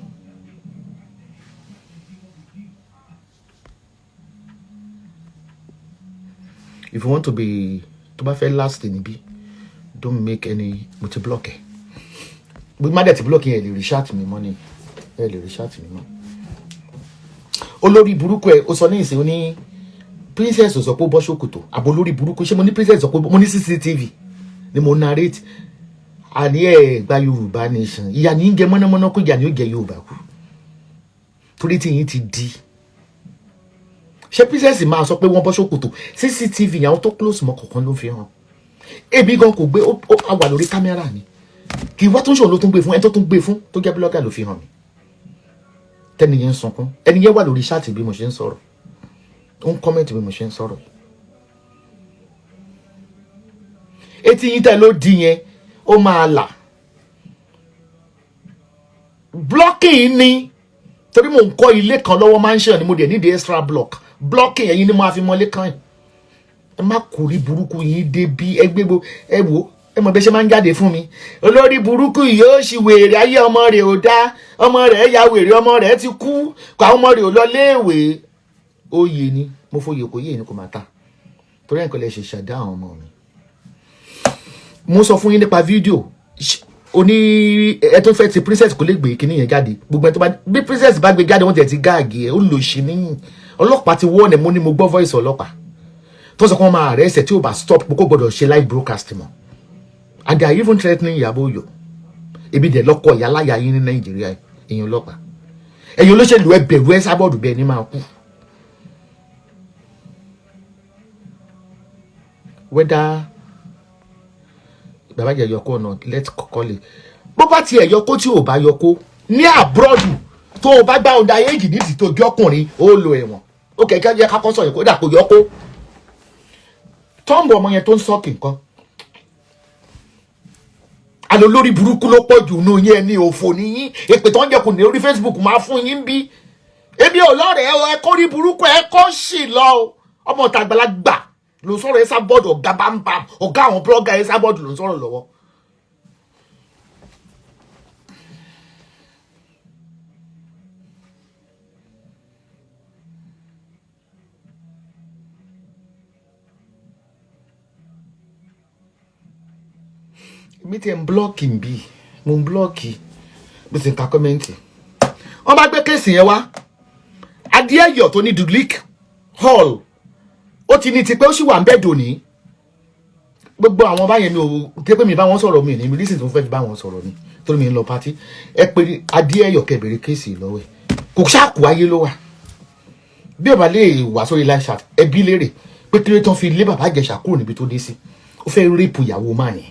B: If you want to be tó bá fẹ́ last níbí, don't make any multi-block. Bí má dẹ̀ ti block yẹn lè research mi money ẹ lè research mi mọ́. Olórí burúkú ẹ ó sọ ní ìsìn ó ní princess ó sọ pé ó bọ́ ṣòkòtò àbò olórí burúkú ṣé mo ní princess sọ pé mo ní CCTV ni mo narrate àní ẹ gba Yorùbá nation ìyá ní gẹ mọ́nàmọ́ná kó ìyá ní ó gẹ Yorùbá kú torí tí yín ti di ṣé princess máa sọ pé wọ́n bọ́ ṣòkòtò CCTV yẹn àwọn tó close mọ́ kọ̀ọ̀kan ló fi hàn èmi gan kò gbé ó wà lórí kámẹ́rà ni kì í wá tó ń ṣòro ló tún gbé fún ẹni tó tún gbé fún tó jẹ́ blogger ló fi hàn mí tẹ́ni yẹn ń sunkún ẹni yẹn wà lórí ṣáàtì bí mo ṣe ń sọ̀rọ̀ ó ń kọ́mẹ̀ntì bí mo ṣe ń sọ̀rọ̀ etí yín tẹ́ ló di yẹn ó máa là blocking ni torí mo ń kọ́ ilé kan lọ́wọ́ mansion ni mo dẹ̀ need extra blocking ẹ̀yin ni mo fi mọ́lé kan ẹ̀ ẹ má kórìí burúkú yín dé bí ẹgbẹ́ gbó ẹ wò ẹ mọ̀ bẹ́ ṣe máa ń jáde fún mi olórí burúkú yóò ṣì wèrè ayé ọmọ rẹ̀ ò dá ọmọ rẹ̀ ya wèrè ọmọ rẹ̀ ti kú kó àwọn ọmọ rẹ̀ ò lọ léèwé oyè ni mo fòye kò yé ni kò máa ta torí ẹ̀kọ́ lẹ ṣe ṣàdá àwọn ọmọ mi. Mo sọ fún yín nípa fídíò oní ẹ tó fẹ́ ti princess kò lè gbé kíní yẹn jáde gbogbo ẹ tó bá bí princess bá gbé jáde wọ́n tẹ̀ ti gáàgì ẹ̀ ó lò ṣì níyìn ọlọ́pàá ti wọ́ọ̀nẹ̀ mo ní mo gbọ́ voice ọlọ́pàá tó sọ pé wọ́n máa rẹ̀ ẹsẹ̀ tí ò bá stop kó gbọ́dọ̀ ṣe live broadcast mọ́. And they are even threatening Yaboyo. Ebi de lọ́kọ ìyáláyà yín ní Nàìjíríà èèyàn ọlọ́pàá. Ẹ̀yin olóṣèlú ẹ bẹ̀rù ẹ sábọ̀dù bẹ́ẹ̀ ni máa kú. Whether Baba Ijesha yọkó náà let's call it. Bó bá tiẹ̀ yọkó tí ò bá yọkó ní abroad tó o bá gbá ọ̀dà éèjì nídìí tó jẹ́ ọkùnrin ó lo ẹ̀wọ̀n. Ó kẹ̀kẹ́ jẹ́ kákọ́ sọ yẹn kó dà kó yọkó. Tọ́ǹbù ọmọ yẹn tó ń sọ́ọ̀kì nǹkan. Àlọ́ lórí burúkú ló pọ̀ jù nù yẹn ní òfò níyín èpè tó ń jẹ kù ní orí Facebook máa fún yín bí ebi ọlọ́rẹ̀ ẹ kọ́ rí burúkú ẹ kọ́ sì lọ ọmọ ọ̀tá àgbàlagbà ló ń sọ̀rọ̀ ẹ sábọ́ọ̀dù ọ̀gá bámbam ọ̀gá àwọn blogger ẹ sábọ́ọ̀dù ló ń sọ̀rọ̀ lọ́wọ́. Mi ti ń blọ́ọ̀kì bí mo ń blọ́ọ̀kì bí ti ń ka kọ́mẹ́ǹtì wọ́n bá gbé kéèsì yẹn wá Adéyọ̀ tó ní Dulic Hall ó ti ní ti pé ó sì wà ń bẹ́ẹ̀ dòní gbogbo àwọn báyẹn mi ò tẹ́ pé mi bá wọn sọ̀rọ̀ mi ní mi lísìn tó fẹ́ fi bá wọn sọ̀rọ̀ ni torí mi ń lọ pátí ẹ pé Adéyọ̀ kẹbẹ̀rẹ̀ kéèsì lọ́wọ́ ẹ̀ kò ṣáàkù ayé ló wà bí ọba lè wà sórí live chat ẹbí lérè pé kí ló tán fi lé Baba Ijesha kúrò níbi tó dé sí ó fẹ́ rẹ́pù ìyàwó máa yẹn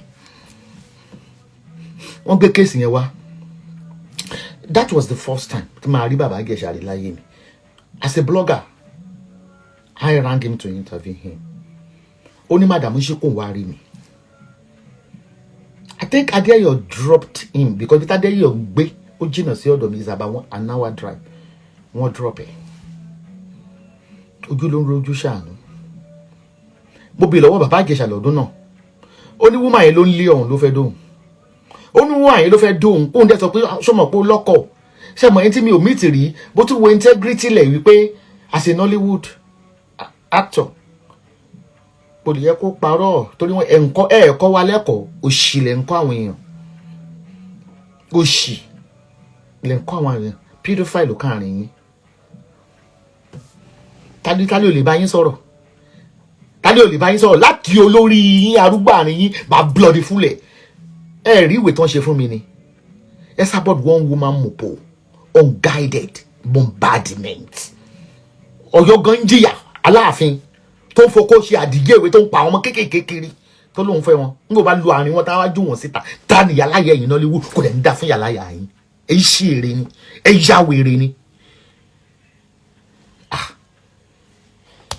B: wọ́n gbé kéèsì yẹn wá. That was the first time tí màá rí Baba Ijesha rí láyé mi as a blogger I rang him to interview him ó ní madam ṣe kò wá rí mi I think Adéyọ̀ dropped him because bí Adéyọ̀ gbé ó jìnnà sí ọ̀dọ̀ mi is about an hour drive wọ́n drop ẹ̀ ojú ló ń rojú ṣàánú mo bè lọ́wọ́ Baba Ijesha lọ́dún náà ó ní woman yẹn ló ń lé ọ̀hún ló fẹ́ dóhùn ní wọ́n àyè ló fẹ́ dóhùn kóun dẹ́ sọ pé sọmọ pé ó lọ́kọ̀ ṣe mọ̀ ẹni tí mi ò mí tì rí bó tún wo integrity lẹ̀ wípé as a Nollywood actor kò lè yẹ kó parọ́ torí wọn ẹ̀kọ́ wa lẹ́kọ̀ọ́ òṣì lẹ̀ ń kọ́ àwọn èèyàn òṣì lẹ̀ ń kọ́ àwọn èèyàn pedophile káàrin yín tálí ò lè bá yín sọ̀rọ̀ tálí ò lè bá yín sọ̀rọ̀ láti olórí yín arúgbó àárín yín bá bloody fúlẹ̀ ẹ rí ìwé tán ṣe fún mi ni ẹ about one woman mopo unguided bombardment Ọ̀yọ́ gan jìyà Aláàfin tó ń fokó ṣe àdìgé ìwé tó ń pa àwọn ọmọ kéékèèké kiri tó lóun fẹ́ wọn n kò bá lu àárín wọn tá a wá jù wọn síta tá ni yàláyà ẹ̀yìn Nollywood kò dẹ̀ ń dá fún yàláyà yín èyí ṣì èrè ni èyí yá wèrè ni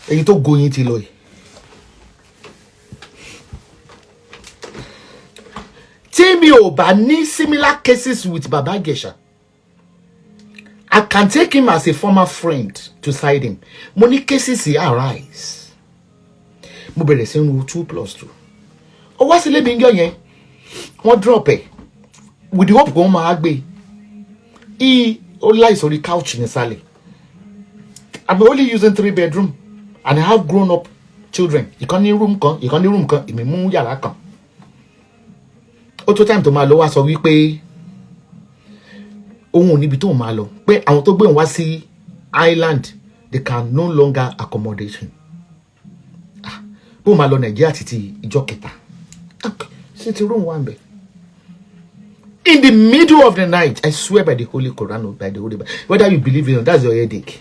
B: èyí tó goyin ti lọ yìí. Tí mi ò bá ní similar cases with Baba Ijesha, I can take him as a former friend to side him. Mo ní cases yìí arise. Mo bẹ̀rẹ̀ sí ń ro 2+2. Ó wá sílé mi ń jọ yẹn. Wọ́n drop ẹ̀. With the hope kò wọ́n máa gbé. Ó lie sórí couch nísàlẹ̀. I'm only using 3 bedroom and I have grown up children. Ìkan ní room kan, ìkan ní room kan, èmi mú yàrá kan. Ó tó time tó máa lọ wá sọ wípé òun ò níbi tó máa lọ pé àwọn tó gbé òun wá sí island they can no longer accommodate him. Bó máa lọ Nàìjíríà títí ìjọ kẹta sí ti room wà ń bẹ̀. In the middle of the night, I swear by the Holy Quran or by the Holy Bible, whether you believe it or not, that's your headache.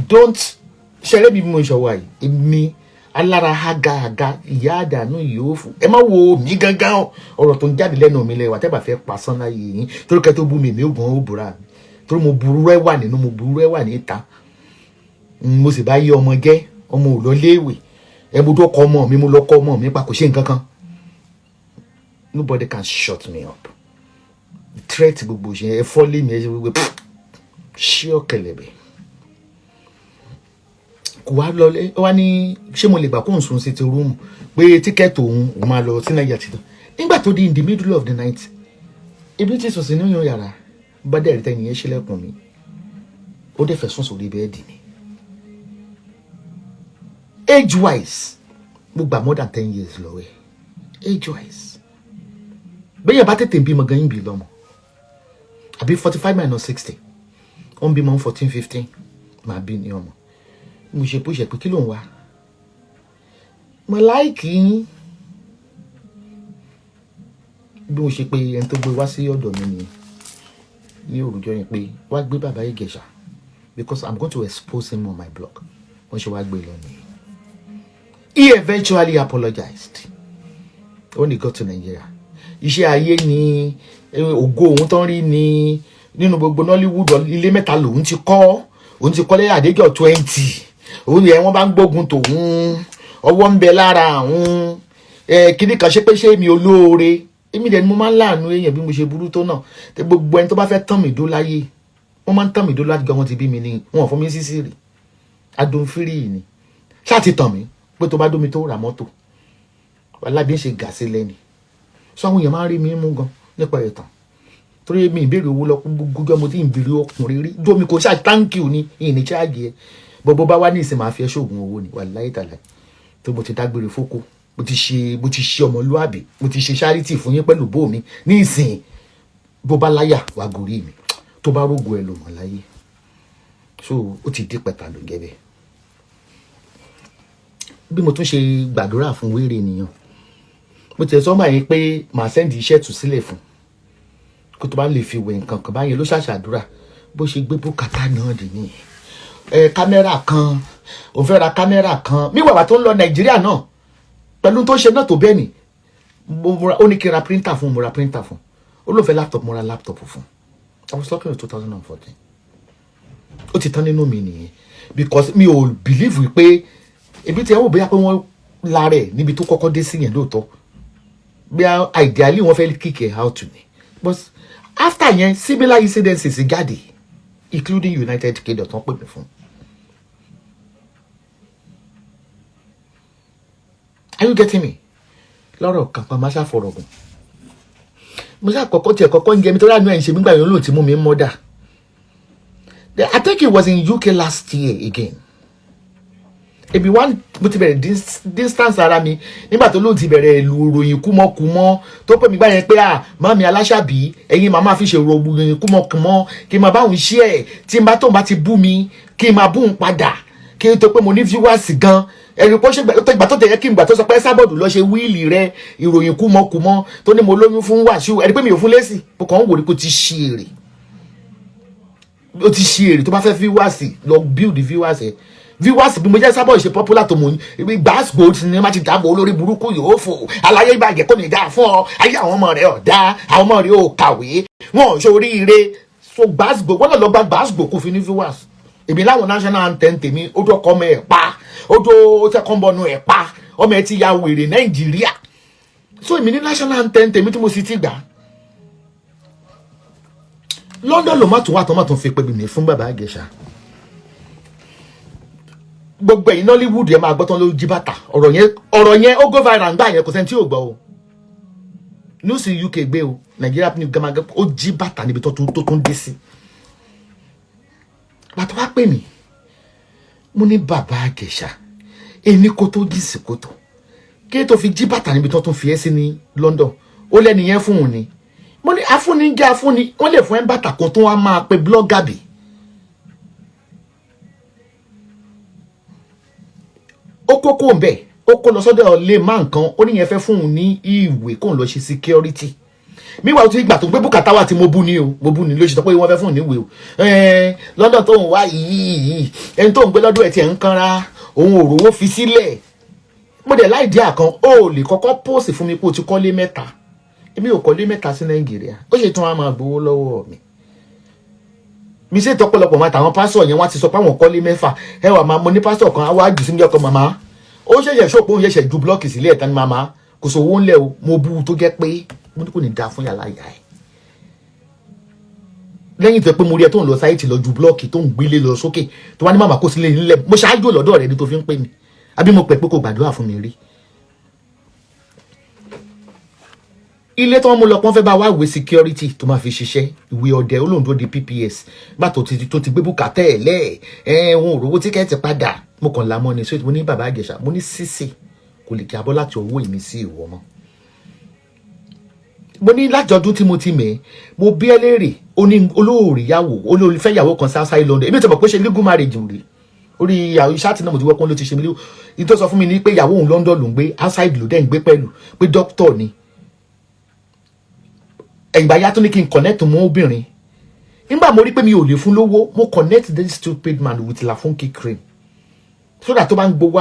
B: Don't ṣẹlẹ̀ bí mo ṣe wà yìí èmi alára haga ìyá àdánù yóò fún ẹ má wo mi gangan ọ̀rọ̀ tó ń jáde lẹ́nu mi lẹ́wà tẹ́ bá fẹ́ pa sán láyé yín torí kẹ́ tó bú mi ò gan ó búra mi torí mo burú ẹ wà nínú mo burú ẹ wà níta mo sì bá yé ọmọ jẹ́ ọmọ ò lọ léèwé ẹ mo tó kọ ọmọ mi mo lọ kọ ọmọ mi pa kò ṣe nǹkan kan nobody can shut me up threat gbogbo ṣe ẹ fọ́ lé mi ẹ ṣe gbogbo ṣé ọ̀kẹ́lẹ̀bẹ̀ kò wá lọlé wá ní ṣé mo lè gbà kóhùn sùn sí ti rúùmù pé tíkẹ́ẹ̀tì òun máa lọ sí Nàìjíríà títàn nígbà tó di in the middle of the night ibi tí sùn sí nínú yàrá bá dẹ̀rẹ̀ tẹ́ nìyẹn ṣílẹ̀kùn mi ó dẹ̀ fẹ́ sùn sórí bẹ́ẹ̀dì mi age wise mo gbà more than 10 years lọ́wọ́ age wise bẹ́yẹn bá tètè bímọ gan yín bí lọ́mọ àbí 45 minus 60 ó ń bímọ 14 15 máa bí ní ọmọ mo ṣe pé kí ló ń wá mo láìkì yín bí mo ṣe pé ẹni tó gbé wá sí ọ̀dọ̀ mi nìyẹn ní òrùjọ yẹn pé wá gbé Baba Ijesha because I'm going to expose him on my blog wọ́n ṣe wá gbé lọ nìyẹn. He eventually apologized when he got to Nigeria. Iṣẹ́ ayé ni ògo òun tán rí ni nínú gbogbo Nollywood ilé mẹ́ta lòun ti kọ́ òun ti kọ́lé àdéjọ́ 20 òun yẹn wọ́n bá ń gbógun tòun ọwọ́ ń bẹ lára àwọn kíní kan ṣe pé ṣé mi olóore èmi dẹ̀ ni mo máa ń láàánú èèyàn bí mo ṣe burú tó náà tẹ gbogbo ẹni tó bá fẹ́ tàn mí dó láyé wọ́n máa ń tàn mí dó láti gan wọn ti bí mi ní wọn ò fún mi sísì rí adùnfírì ni ṣáà ti tàn mí pé tó bá dómi tó rà mọ́tò alábí ń ṣe gà sí lẹ́ni sọ àwọn èèyàn máa ń rí mi mú gan nípa ẹ̀tàn torí mi ìbéèrè owó lọ gbogbo ọmọ tí ìbéèrè ọkùnrin rí dómi kò ṣáà thank you ni ìní ṣáàgì ẹ bọ́bọ́ bá wá ní ìsìn máa fi ẹ́ ṣoògùn owó ni wàláhì tàláhì tó mo ti dágbére fóko mo ti ṣe ọmọlúàbí mo ti ṣe charity fún yín pẹ̀lú bó mi ní ìsìn bó bá láyà wà gòrí mi tó bá rógo ẹ lò mọ́ láyé so ó ti dé pẹ̀tà ló gẹ́bẹ̀ bí mo tún ṣe gbàdúrà fún wéré nìyàn mo tẹ̀ sọ́mà yín pé màá sẹ́ndì iṣẹ́ tù sílẹ̀ fún kó tó bá lè fi wẹ̀ nǹkan kan báyẹn ló ṣàṣàdúrà bó ṣe gbé bùkátà náà dì ní kámẹ́rà kan òun fẹ́ ra kámẹ́rà kan mí wàwà tó ń lọ Nàìjíríà náà pẹ̀lú tó ṣe náà tó bẹ́ẹ̀ ni ó ní kí n ra printer fún mo ra printer fún ó ló fẹ́ laptop mo ra laptop fún I was talking in 2014 ó ti tán nínú mi nìyẹn because mi ò believe wípé ebi tí ẹ wò bóyá pé wọ́n la rẹ̀ níbi tó kọ́kọ́ dé sí yẹn lóòótọ́ bí ideally wọ́n fẹ́ kick it out to me but after yẹn similar incidences jáde including United Kingdom tó ń pè mí fún. Are you getting me? lọ́rọ̀ kan pa máa ṣàfọ̀rọ̀gùn mo ṣá kọ́kọ́ ń jẹ mi tó ránú ẹ̀ ń ṣe mí gbà yẹn lóòótì mú mi mọ́dà. I think it was in UK last year again. Ebi one mo ti bẹ̀rẹ̀ distance ara mi nígbà tó lóun ti bẹ̀rẹ̀ ìlú ròyìn kúmọ́kúmọ́ tó pè mí gbà yẹn pé mami Aláṣàbí ẹ̀yin màmá fi ṣe ròyìn kúmọ́kúmọ́ kí n máa bá òun ṣí ẹ̀ tí n bá tóun bá ti bú mi kí n máa bú òun padà kí n tó pé mo ní viewers gan ẹ̀rù pọ́ ṣe ìgbà tó tẹ̀yẹ kí n gbà tó sọ pé sábọ̀dù lọ ṣe wíìlì rẹ ìròyìn kúmọ́kúmọ́ tó ní mo lóyún fún Wàsíù ẹ̀rí pé mi ò fún lésì mo kàn ń wò ní kó ti ṣí èrè ó ti ṣí èrè tó bá fẹ́ viewers lọ build viewers ẹ̀ viewers bí mo jẹ́ sábọ̀ ìṣe popular tó mọ̀ ní gbàgbó ní má ti dáàbò olórí burúkú yóò fò aláyé ìbàjẹ́ kò ní dáa fún ọ ayé àwọn ọmọ rẹ̀ ọ̀dá àwọn ọmọ rẹ̀ ò kàwé wọn ò ṣoríire so gbàgbó wọn lọ gba gbàgbó kò fi ní viewers èmi láwọn national anthem tèmi ó dọ́ ọmọ ẹ̀ pa ó dọ́ tẹ́kọ̀ọ́bọnú ẹ̀ pa ọmọ ẹ̀ ti ya wèrè Nàìjíríà so èmi ní national anthem tèmi tí mo sì ti gbà London ló má tún wà tó má tún fi pè mí fún Baba Ijesha gbogbo ẹ̀yin Nollywood ẹ máa gbọ́ tán ló jí bàtà ọ̀rọ̀ yẹn ó go viral ńgbà yẹn kò sẹ́ni tí ò gbọ́ o news UK gbé o Nigeria ní gama ó jí bàtà níbi tó tún dé sí bàtà wá pè mí mo ní Baba Ijesha ẹni kó tó jí sí kótó kí tó fi jí bàtà níbi tó tún fi ẹ́ sí ní London ó lẹ́ni yẹn fún òun ni mo ní afúnni jẹ́ afúnni wọ́n lè fún ẹ́ bàtà kan tó wá máa pe blogger bì ó kókó ńbẹ ó kó lọ sọ́dọ̀ lè má nǹkan ó níyẹn fẹ́ fún un ní ìwé kóun lọ ṣe security míwá tí ìgbà tó gbé bùkátà wà tí mo bú ni ló ṣe tọ́ pé wọ́n fẹ́ fún un ní ìwé o London tó ń wá yìí ẹni tó ń gbé lọ́dọ̀ ẹ̀ tí ẹ̀ ń kanra òun ò rówó fi sílẹ̀ mo dẹ̀ láì díà kan ó lè kọ́kọ́ póòsì fún mi pé o ti kọ́lé mẹ́ta èmi ò kọ́lé mẹ́ta sí Nàìjíríà ó ṣe tún wá máa gbowó lọ́wọ́ mi ṣe tọpọlọpọ máa tàwọn pásọ yẹn wá ti sọ pé àwọn kọ́lé mẹ́fà ẹ wà máa mo ní pásọ kan á wá jù sí mi ọkọ màmá ó ṣẹ̀ṣẹ̀ ṣòpó òun ṣẹ̀ṣẹ̀ ju blọọkì sílẹ̀ ẹ̀ta ni màmá kò sówó ńlẹ̀ o mo bú tó jẹ́ pé mo ní kò ní dáa fún yàrá ìyá ẹ̀ lẹ́yìn tó pé mo rí ẹ tó ń lọ sáyẹ́tì lọ ju blọọkì tó ń gbélé lọ sókè tó wá ní màmá kó sílé nílẹ̀ mo ṣáájú lọ́dọ̀ rẹ̀ ni tó fi ń pè mí àbí mo pẹ̀ pé kò gbàdúrà fún mi rí ilé tí wọ́n mú lọ pọ́n fẹ́ bá wá ìwé security tó máa fi ṣiṣẹ́ ìwé ọdẹ olóńdó di PPS gbà tó ti gbé bùkátà ẹ̀ lẹ́ẹ̀ wọn ò rówó tíkẹ́ẹ̀tì padà mo kàn lámọ́ ni sóòtù mo ní Baba Ijesha mo ní sísè kò lè kí abọ́ láti owó ìmí sí ìwọ mọ́ mo ní láti ọdún tí mo ti mẹ́ mo bí ẹ léèrè ó ní olóòrè yàwó olóòfẹ́ yàwó kan outside London èmi ò tẹ̀ mọ̀ pé ṣe legal marriage rí orí ṣáàtì náà mo ti wọ́pọ̀ ló ti ṣe mí lé ìtọ́ sọ fún mi ní pé ìyàwó òun London ló ń gbé outside ló dẹ̀ ń gbé pẹ̀lú pé doctor ni ẹ̀gbà yá tó ní kí n connect mọ́ obìnrin nígbà mo rí pé mi ò lè fún lówó mo connect this stupid man with Lafunky cream so that tó bá ń gbowó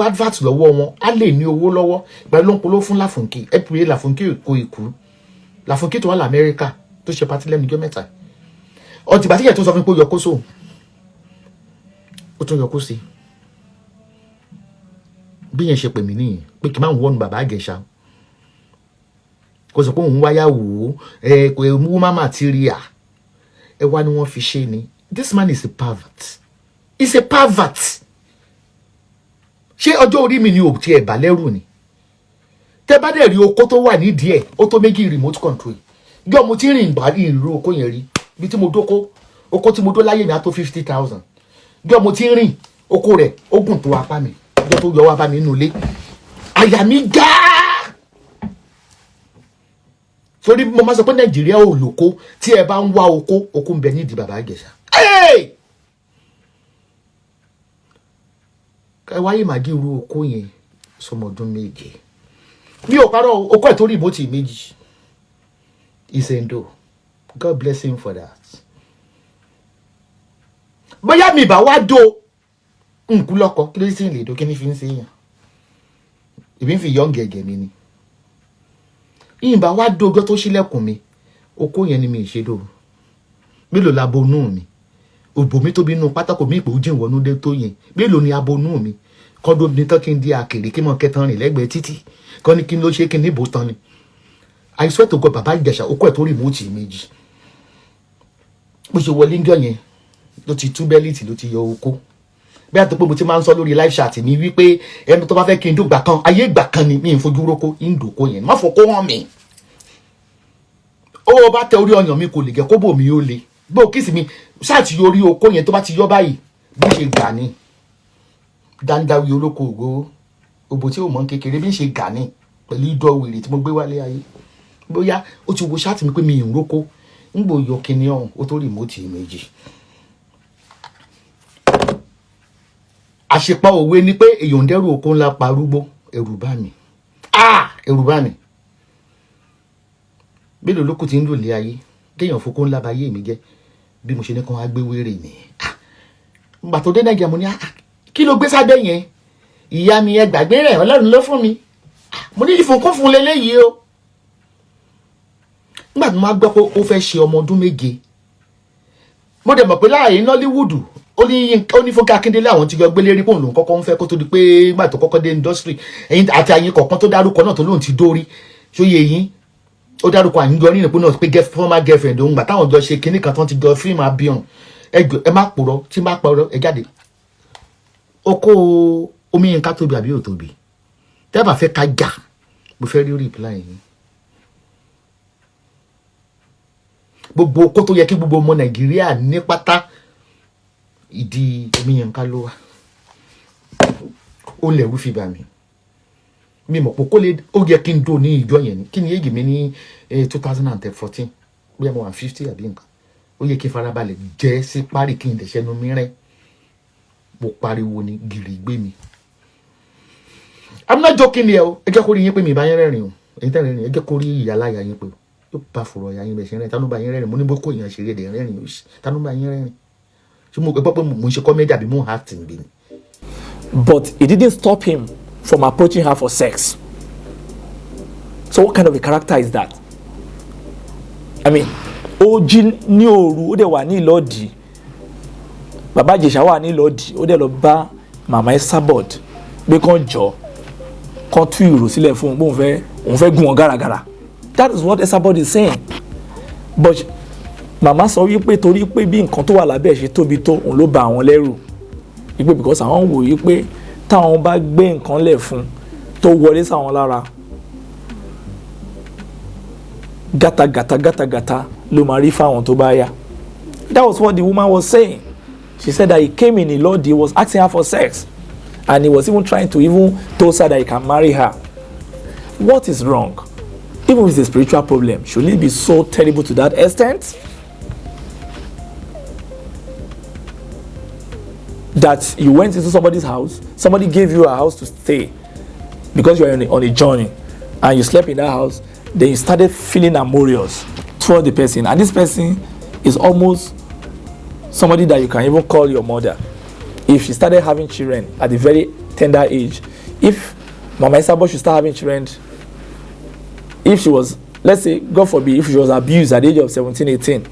B: advert lọ́wọ́ wọn á lè ní owó lọ́wọ́ pẹ̀lú ló ń polówó fún Lafunky ẹ pè é Lafunky kò ìkú Lafunky tó wà l'Amẹ́ríkà tó ṣe pátí lẹ́nu ijọ́ mẹ́ta ọtí bàtí yẹn tó sọ fún mi pé ó yọ kó sóò ó tún yọ kó sí bí yẹn ṣe pè mí nìyẹn pé kí n máa ń wọ́nu Baba Ijesha kò sọ pé òun wáyà wò ó kò mú má material ẹ wá ni wọ́n fi ṣe ni this man is a pervert ṣé ọjọ́ orí mi ni ò tiẹ̀ bà lẹ́rù ni tẹ́ bá dẹ̀ rí oko tó wà nídìí ẹ̀ ó tó méjì remote control yọ mo ti rìn ìgbà ìrú oko yẹn rí bí tí mo dóko oko tí mo dó láyé mi á tó 50,000 yọ mo ti rìn oko rẹ̀ ó gùn tó apá mi ọjọ́ tó yọ wá bá mi nínú ilé àyà mi gáà torí mo máa sọ pé Nàìjíríà ò lóko tí ẹ bá ń wá oko ń bẹ nídìí Baba Ijesha ẹ wáyé màá dín irú oko yẹn sọmọ ọdún méje mi ò parọ́ oko ẹ̀ tó rí ìmọ̀tì méjì ìsèǹdò God bless him for that bóyá mi bá wá do nkú lọ́kọ kí ló sì ń lè do kí ni fi ń ṣe èèyàn ìbí ń fi yọ̀ ń gẹ̀gẹ̀ mi ni ìyìnbá wá do ọjọ́ tó ṣílẹ̀kùn mi oko yẹn ni mi ì ṣe do mélòó la bonú mi òbò mi tóbi inú pátákó mi ìpò jìn wọnú dé tó yẹn mélòó ni abonú mi kọ́ńdó ní tán kí n di àkèrè kí n mọ kẹtàn rìn lẹ́gbẹ̀ẹ́ títì kọ́ ni kí n ló ṣe kí n níbo tán ni I swear to God Baba Ijesha okó ẹ̀ tó rí mọ́ọ̀tì méjì bó ṣe wọlé ńjọ́ yẹn ló ti tú bẹ́líìtì ló ti yọ okó bí a tó pé mo ti máa ń sọ lórí live chat mi wípé ẹni tó bá fẹ́ kí n dùgbà kan ayé ìgbà kan ni mi ń fojú rókó ń dòkó yẹn má fọkó hàn mí ó bá tẹ orí ọyàn mi kò lè jẹ́ kó bò mí ó le bó kíìsì mi ṣáà ti yọ orí okó yẹn tó bá ti yọ báyìí bí ṣe gà ní dáńdáwí olóko ògbó òbò tí ò mọ kékeré bí ṣe gà ní pẹ̀lú ìdọ̀ wèrè tí mo gbé wálé ayé bóyá ó ti wo ṣáàtì mi pé mi ì ń rókó ń gbò yọ kíní ọ̀hún ó tó rìmóòtì méjì. àṣepọ̀ òwe ni pé èèyàn ń dẹ́rù oko ńlá parúgbó ẹ̀rù bá mi ẹ̀rù bá mi mélòó lókù tí ń lò lé ayé kéèyàn fokó ńlá ba ayé mi jẹ́ bí mo ṣe ní kàn wá gbé wéré ni gbà tó dé nàìjíríà mo ní kí ló gbé sábẹ́ yẹn ìyá mi ẹ gbàgbé rẹ̀ ọlọ́run ló fún mi mo ní ìfòkúnfún lélẹ́yìí o nígbà tí mo máa gbọ́ pé ó fẹ́ ṣe ọmọ ọdún 7 mo dẹ̀ mọ̀ pé láàyè Nollywood ó ní Fúnkẹ́ Akíndélé àwọn tí yọ gbélé rí pòun lòun kọ́kọ́ ń fẹ́ kó tó di pé nígbà tó kọ́kọ́ dé industry ẹ̀yin àti àyìn kọ̀ọ̀kan tó dárúkọ náà tó lóun ti dórí ṣóyè yín ó dárúkọ àyíjọ nínú ìpínlẹ̀ náà pé former girlfriend òun gbà táwọn jọ ṣe kinní kan tán ti jọ fíìmù abiyan ẹ má purọ́ tí má purọ́ ẹ jáde oko Omiyinka tóbi àbí ò tóbi tẹ́ bá fẹ́ ká jà mo fẹ́ rí reply yín gbogbo oko tó yẹ kí gbogbo ọmọ Nàìjíríà ní pátá ìdí Omiyinka ló wà ó lẹ̀rú fi bà mí mi mọ̀ pé kó lè ó yẹ kí n dò ní ìjọ yẹn ni kí ni èyí mi ní 2014 bí mo wà 50 àbí nǹkan ó yẹ kí n farabalẹ̀ jẹ́ sí parí kí n dẹ̀ ṣẹ́nu mi rẹ́ mo pariwo ni gìrì gbé mi. I'm not joking here o ẹ jẹ́ kó rí yín pé mi bá yín rẹ́rìn o èyí tẹ́ rẹ́rìn ẹ jẹ́ kó rí ìyáláyà yín pé yóò bá fòrò ọ̀yà yín bẹ̀ ṣe rẹ́rìn tánú bá yín rẹ́rìn mo ní bó kó èèyàn ṣeré dẹ̀ rẹ́rìn o tánú bá yín rẹ́rìn ṣé mo gbọ́ pé mo ń ṣe comedy àbí mo ń acting bí ni.
A: But it didn't stop him from approaching her for sex. So what kind of a character is that? I mean, ó jí ní òru ó dẹ̀ wà ní Ìlọ́dì Baba Ijesha wà ní Ìlọ́dì ó dẹ̀ lọ bá màmá Esabod pé kàn jọ kàn tú ìrò sílẹ̀ fún un pé òun fẹ́ gún wọn gàràgàrà. That is what Esabod is saying. But màmá sọ wípé torí pé bí nǹkan tó wà lábẹ́ ṣe tóbi tó òun ló bà àwọn lẹ́rù wípé because àwọn wò wípé táwọn bá gbé nǹkan lẹ̀ fún tó wọlé sáwọn lára gata ló máa rí fáwọn tó bá yá. That was what the woman was saying. She said that he came in Ìlọ́dì, he was asking her for sex and he was even trying to even told her that he can marry her. What is wrong? Even with a spiritual problem, should it be so terrible to that extent? That you went into somebody's house, somebody gave you a house to stay because you are on a journey and you slept in that house, then you started feeling amorous toward the person, and this person is almost somebody that you can even call your mother. If she started having children at a very tender age, if Mama Esabod should start having children, if she was, let's say, God forbid, if she was abused at the age of 17, 18,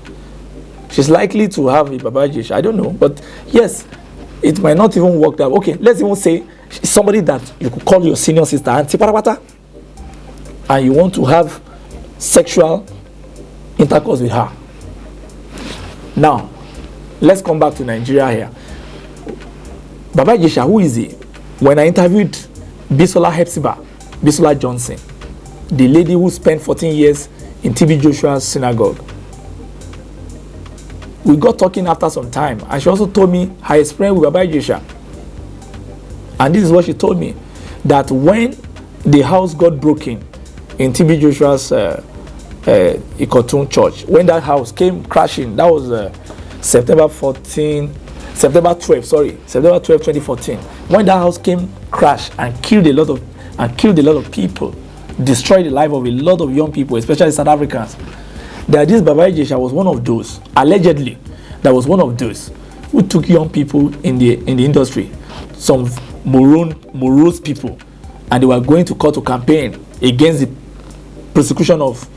A: she's likely to have a Baba Ijesha. I don't know, but yes, it might not even work that. Okay, let's even say somebody that you could call your senior sister, auntie parapata, and you want to have sexual intercourse with her. Now, let's come back to Nigeria here. Baba Ijesha, who is he? When I interviewed Bisola Hepzibah, Bisola Johnson, the lady who spent 14 years in TB Joshua's synagogue, we got talking after some time, and she also told me her experience with Baba Ijesha. And this is what she told me, that when the house got broken in TB Joshua's Ikotun church, when that house came crashing, that was September 12, 2014. When that house came crash and killed a lot of people, destroyed the life of a lot of young people, especially South Africans, that this Baba Ijesha was one of those, allegedly, that was one of those who took young people in the industry, some morose people, and they were going to court to campaign against the prosecution of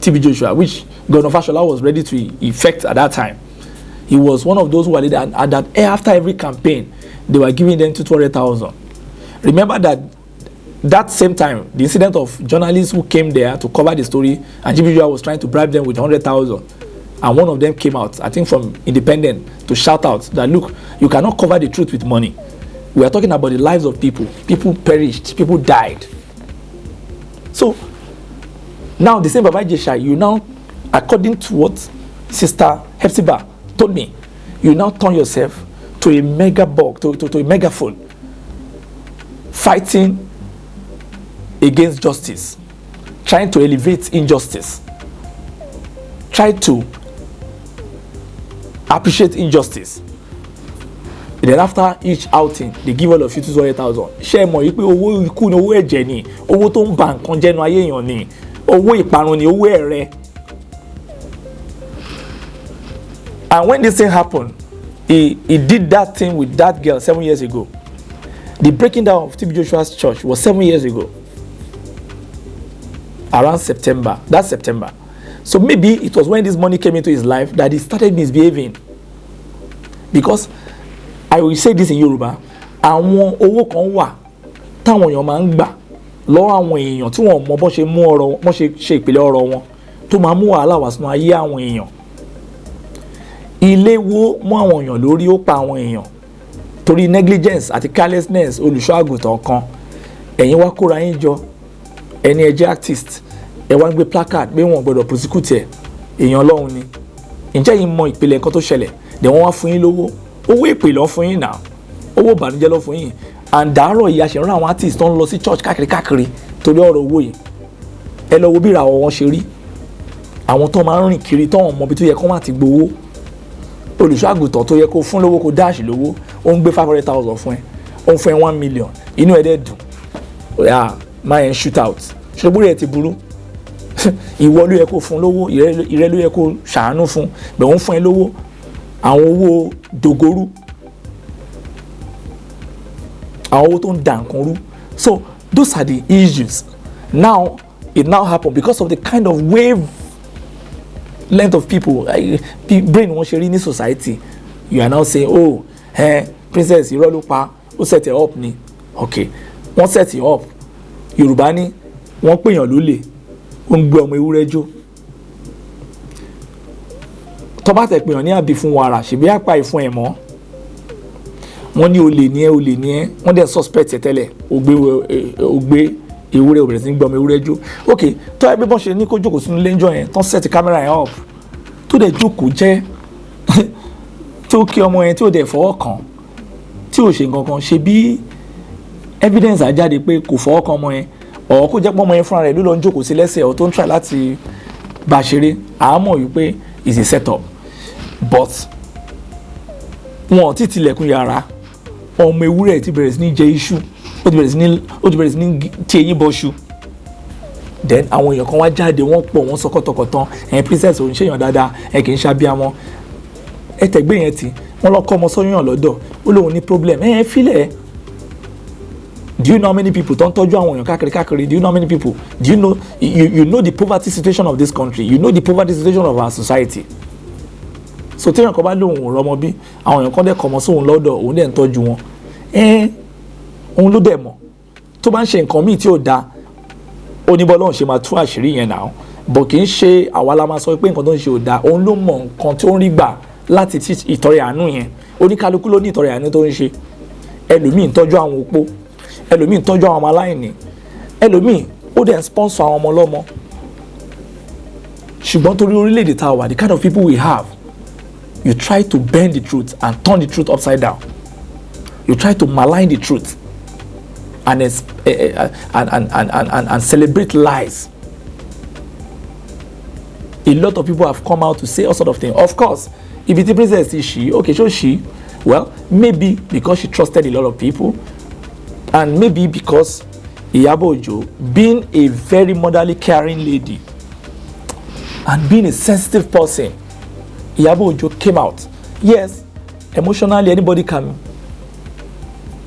A: TB Joshua, which Governor Fashola was ready to effect at that time. He was one of those who were leading, and that after every campaign, they were giving them 200,000. Remember that same time, the incident of journalists who came there to cover the story, and TB Joshua was trying to bribe them with 100,000. And one of them came out, I think from Independent, to shout out that, look, you cannot cover the truth with money. We are talking about the lives of people. People perished, people died. So, now the same Baba Ijesha, you now according to what Sister Hepzibah told me, you now turn yourself to a megaphone, to a megaphone, fighting against justice, trying to elevate injustice, try to appreciate injustice. Then after each outing, they give all of you 200,000. Ṣé mọ̀ wípé owó ikú ni, owó ẹ̀jẹ̀ ni, owó tó ń ba nǹkan jẹ́ nu ayé èèyàn ni, owó ìparun ni, owó ẹ̀rẹ́. And when this thing happened, he did that thing with that girl 7 years ago. The breaking down of TB Joshua's church was 7 years ago. Around September, that September. So maybe it was when this money came into his life that he started misbehaving. Because I will say this in Yoruba, àwọn owó kan wà táwọn èèyàn máa ń gbà lọ́wọ́ àwọn èèyàn tí wọ́n mọ bó ṣe mú ọ̀rọ̀, bó ṣe ṣe ìpìlẹ̀ ọ̀rọ̀ wọn, tó máa mú wàhálà wá sínú ayé àwọn èèyàn. Ilé wo mú àwọn èèyàn lórí, ó pa àwọn èèyàn torí negligence àti carelessness olùṣọ́ àgùntàn kan. Ẹ̀yin wá kóra yín jọ, ẹni ẹ jẹ́ artist, ẹ wá ń gbé placard pé wọ́n gbọ́dọ̀ prosecute ẹ̀, èèyàn Ọlọ́run ni. Ǹjẹ́ yín mọ ìpìlẹ̀ nǹkan tó ṣẹlẹ̀? Dẹ̀ wọ́n wá fún yín lówó, owó èpè lọ fún yín náà, owó ìbànújẹ́ lọ fún yín. And dàárọ̀ yìí àṣẹ rán àwọn artist tó ń lọ sí church káàkiri torí ọ̀rọ̀ owó yìí. Ẹ lọ wo bí ìràwọ̀ wọn ṣe rí, àwọn tó máa ń rìn kiri tó wọn mọ ibi tó yẹ kó má ti gbowó. Olùṣọ́ àgùntàn tó yẹ kó fún lówó, kó dáàṣì lówó, ó ń gbé 500,000 fún ẹ, ó ń fún ẹ 1 million, inú ẹ dẹ̀ dùn, ó máa ń shoot out, ṣùgbọ́n rẹ̀ ti burú. Ìwọ ló yẹ kó fún lówó, ìrẹ́ ló yẹ kó ṣàánú fún, bẹ̀ wọ́n fún ẹ lówó, àwọn owó dògorú, àwọn owó tó ń dà nǹkan rú. So those are the issues. Now it now happen because of the kind of wave length of people, brain wọn ṣe rí ní society. You are now saying, oh, princess irọ́ ló pa, ó set it up ni. Okay, wọ́n set it up. Yorùbá ní wọ́n pèèyàn lólè, ó ń gbé ọmọ ewúrẹ́ jó. Tó bá tẹ̀ pèèyàn ní àbí fún wàrà, ṣèbí àpá ìfún ẹ̀ mọ́. Wọ́n ní olè ní ẹ́, wọ́n dẹ̀ suspect ẹ̀ tẹ́lẹ̀, ó gbé ewúrẹ́, ó bẹ̀rẹ̀ sí ní gbé ọmọ ewúrẹ́ jó. Okay, tó ẹgbẹ́ bọ́n ṣe ní kó jókòó sínú lẹ́jọ́ yẹn, tán set camera yẹn up, tó dẹ̀ jókòó jẹ́ tó kí ọmọ yẹn tí ó dẹ̀ fọwọ́ kàn, tí ò ṣe nǹkan kan, ṣe bí evidence àjáde pé kò fọwọ́ kan ọmọ yẹn, ọ̀ kó jẹ́ pé ọmọ yẹn fúnra rẹ̀ ló lọ ń jókòó sí lẹ́sẹ̀ ọ̀ tó ń try láti bá a ṣeré, àámọ̀ wípé is a set up. But wọn ò tí tilẹ̀kùn yàrá, ọmọ ewúrẹ́ ti bẹ̀rẹ̀ sí ní jẹ iṣu, ó ti bẹ̀rẹ̀ sí ní tí eyín bọ́ṣu. Then àwọn èèyàn kan wá jáde, wọ́n pọ̀, wọ́n sọ kọ́tọ̀kọ̀tàn, princess ò ń ṣèyàn dáadáa, kì í ṣàbíamọ. Tẹ̀gbẹ́ yẹn ti, wọ́n lọ kọ́ ọmọ sọ́yàn lọ́dọ̀, ó lóun ní problem, fílẹ̀. Do you know how many people tó ń tọ́jú àwọn èèyàn káàkiri? Do you know how many people? Do you know you know the poverty situation of this country? You know the poverty situation of our society. So téèyàn kan bá lóun ò rọmọ bí, àwọn èèyàn kan dẹ̀ kọ́ ọmọ sóun lọ́dọ̀, òun dẹ̀ ń tọ́jú wọn. Òun ló dẹ̀ mọ̀. Tó bá ń ṣe nǹkan míì tí ò dáa, ó ní bọ́lọ́run ṣe máa tú àṣírí yẹn náà. But kì í ṣe àwa la máa sọ pé nǹkan tó ń ṣe ò dáa, òun ló mọ nǹkan tó ń rí gbà láti tí ìtọrẹ àánú yẹn. Oníkálukú ló ní ìtọrẹ àánú tó ń ṣe. Ẹlòmíì ń tọ́jú àwọn opó, ẹlòmíì ń tọ́jú àwọn ọmọ aláìní, ẹlòmíì ó dẹ̀ ń sponsor àwọn ọmọ ọlọ́mọ. Ṣùgbọ́n torí orílẹ̀-èdè tá a wà, the kind of people we have, you try to bend the truth and turn the truth upside down. You try to malign the truth and celebrate lies. A lot of people have come out to say all sort of things. Of course, if the princess is she, okay, so she, well, maybe because she trusted a lot of people, and maybe because Iyabo Ojo, being a very motherly, caring lady, and being a sensitive person, Iyabo Ojo came out. Yes, emotionally, anybody can.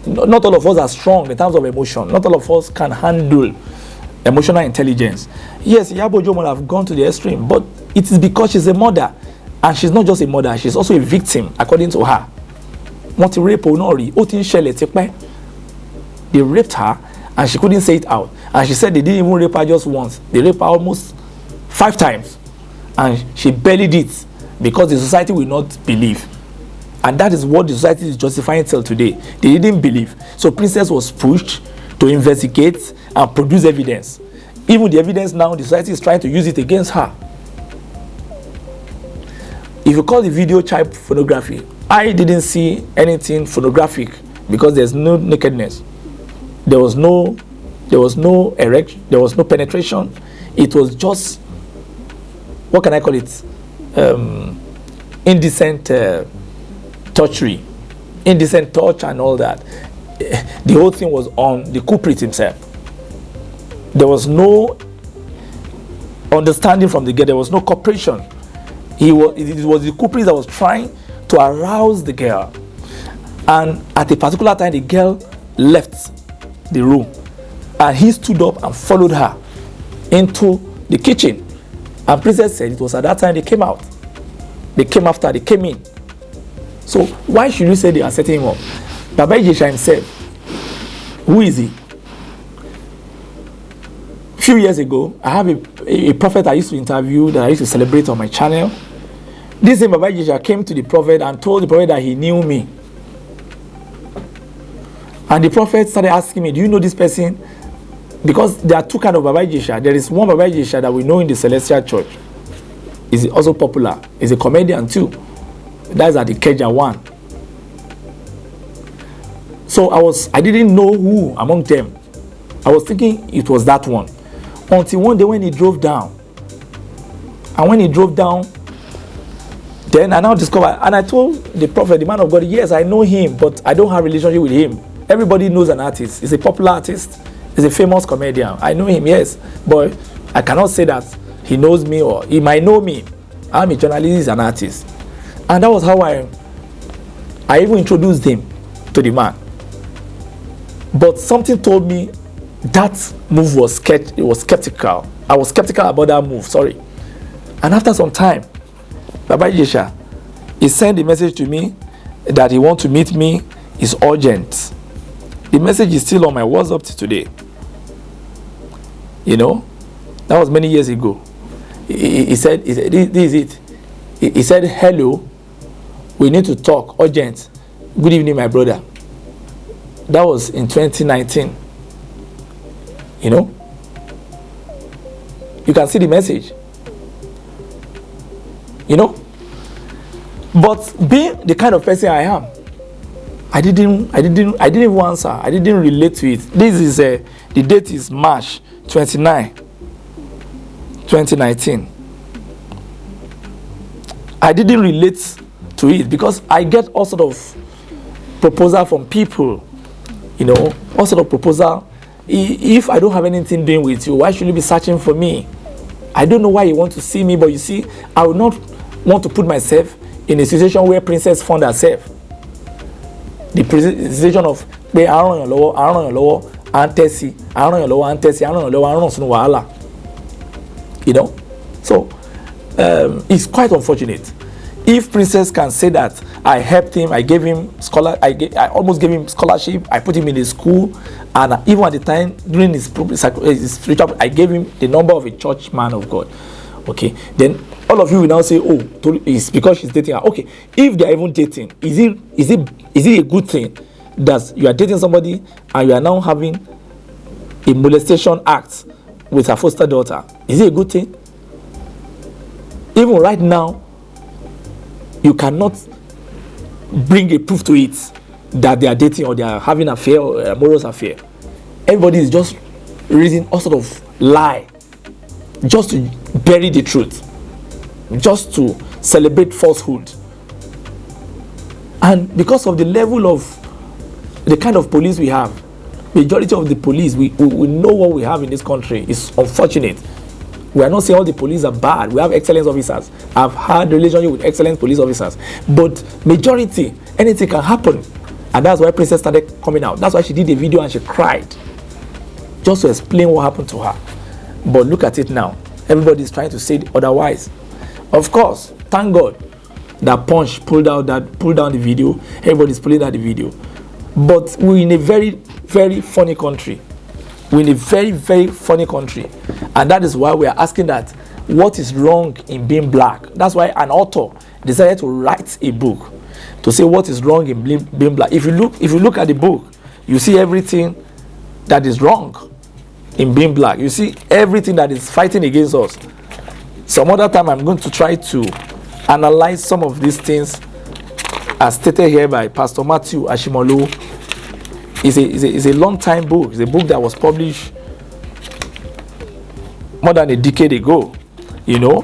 A: Not all of us are strong in terms of emotion. Not all of us can handle emotional intelligence. Yes, Iyabo Ojo might have gone to the extreme, but it is because she's a mother, and she's not just a mother; she's also a victim, according to her. Wọ́n ti rape òun náà rí, ó ti ń ṣẹlẹ̀ tipẹ́. They raped her, and she couldn't say it out. And she said they didn't even rape her just once; they raped her almost 5 times, and she buried it because the society will not believe. And that is what the society is justifying till today. They didn't believe. So Princess was pushed to investigate and produce evidence. Even the evidence now, the society is trying to use it against her. if you call the video child pornography, I didn't see anything pornographic because there's no nakedness. There was no erection, there was no penetration. It was just, what can I call it? Indecent touchery, indecent touch and all that. The whole thing was on the culprit himself. There was no understanding from the girl. There was no cooperation. It was the culprit that was trying to arouse the girl. And at a particular time, the girl left the room. And he stood up and followed her into the kitchen. And Princess said it was at that time they came out. They came after, they came in. So why should you say they are setting him up? Baba Ijesha himself, who is he? A few years ago, I have a prophet I used to interview, that I used to celebrate on my channel. This same Baba Ijesha came to the prophet and told the prophet that he knew me. And the prophet started asking me, do you know this person? Because there are two kinds of Baba Ijesha. There is one Baba Ijesha that we know in the Celestial Church. Is also popular. He's a comedian too. That's at the Keja one. So I didn't know who among them. I was thinking it was that one. Until one day when he drove down. And when he drove down, then I now discovered, and I told the prophet, the man of God, yes, I know him, but I don't have a relationship with him. Everybody knows an artist. He's a popular artist. He's a famous comedian. I know him, yes, but I cannot say that he knows me or he might know me. I'm a journalist, he's an artist. And that was how I even introduced him to the man. But something told me that move was skeptical. I was skeptical about that move, sorry. And after some time, Baba Ijesha, he sent a message to me that he wants to meet me. It's urgent. The message is still on my WhatsApp today. You know, that was many years ago. He said, this is it. He said, hello, we need to talk, urgent. Good evening, my brother. That was in 2019. You know, you can see the message. You know, but being the kind of person I am, I didn't even answer. I didn't relate to it. This is the date is March 29, 2019. I didn't relate to it because I get all sort of proposal from people, you know, all sort of proposal. If I don't have anything doing with you, why should you be searching for me? I don't know why you want to see me, but you see, I would not want to put myself in a situation where Princess found herself. The situation of where I run your lower, and Tessie, I run your lower, and Tessie, I run your lower, I run some wahala. You know, so it's quite unfortunate. If Princess can say that I helped him, I gave him I almost gave him scholarship, I put him in a school, and even at the time during his spiritual, I gave him the number of a church man of God. Okay, then all of you will now say, oh, it's because she's dating her. Okay, if they are even dating, is it a good thing that you are dating somebody and you are now having a molestation act with her foster daughter? Is it a good thing? Even right now, you cannot bring a proof to it that they are dating or they are having an affair or a morals affair. Everybody is just raising all sort of lie just to bury the truth, just to celebrate falsehood. And because of the level of the kind of police we have, majority of the police, we know what we have in this country is unfortunate. We are not saying all the police are bad. We have excellent officers. I've had relationship with excellent police officers. But majority, anything can happen. And that's why Princess started coming out. That's why she did a video and she cried. Just to explain what happened to her. But look at it now. Everybody is trying to say otherwise. Of course, thank God that Punch pulled down the video. Everybody's pulling out the video. But we're in a very, very funny country. We're in a very, very funny country. And that is why we are asking that, what is wrong in being black? That's why an author decided to write a book to say what is wrong in being black. If you look at the book, you see everything that is wrong in being black. You see everything that is fighting against us. Some other time I'm going to try to analyze some of these things as stated here by Pastor Matthew Ashimolu. It's a long time book. It's a book that was published more than a decade ago. You know,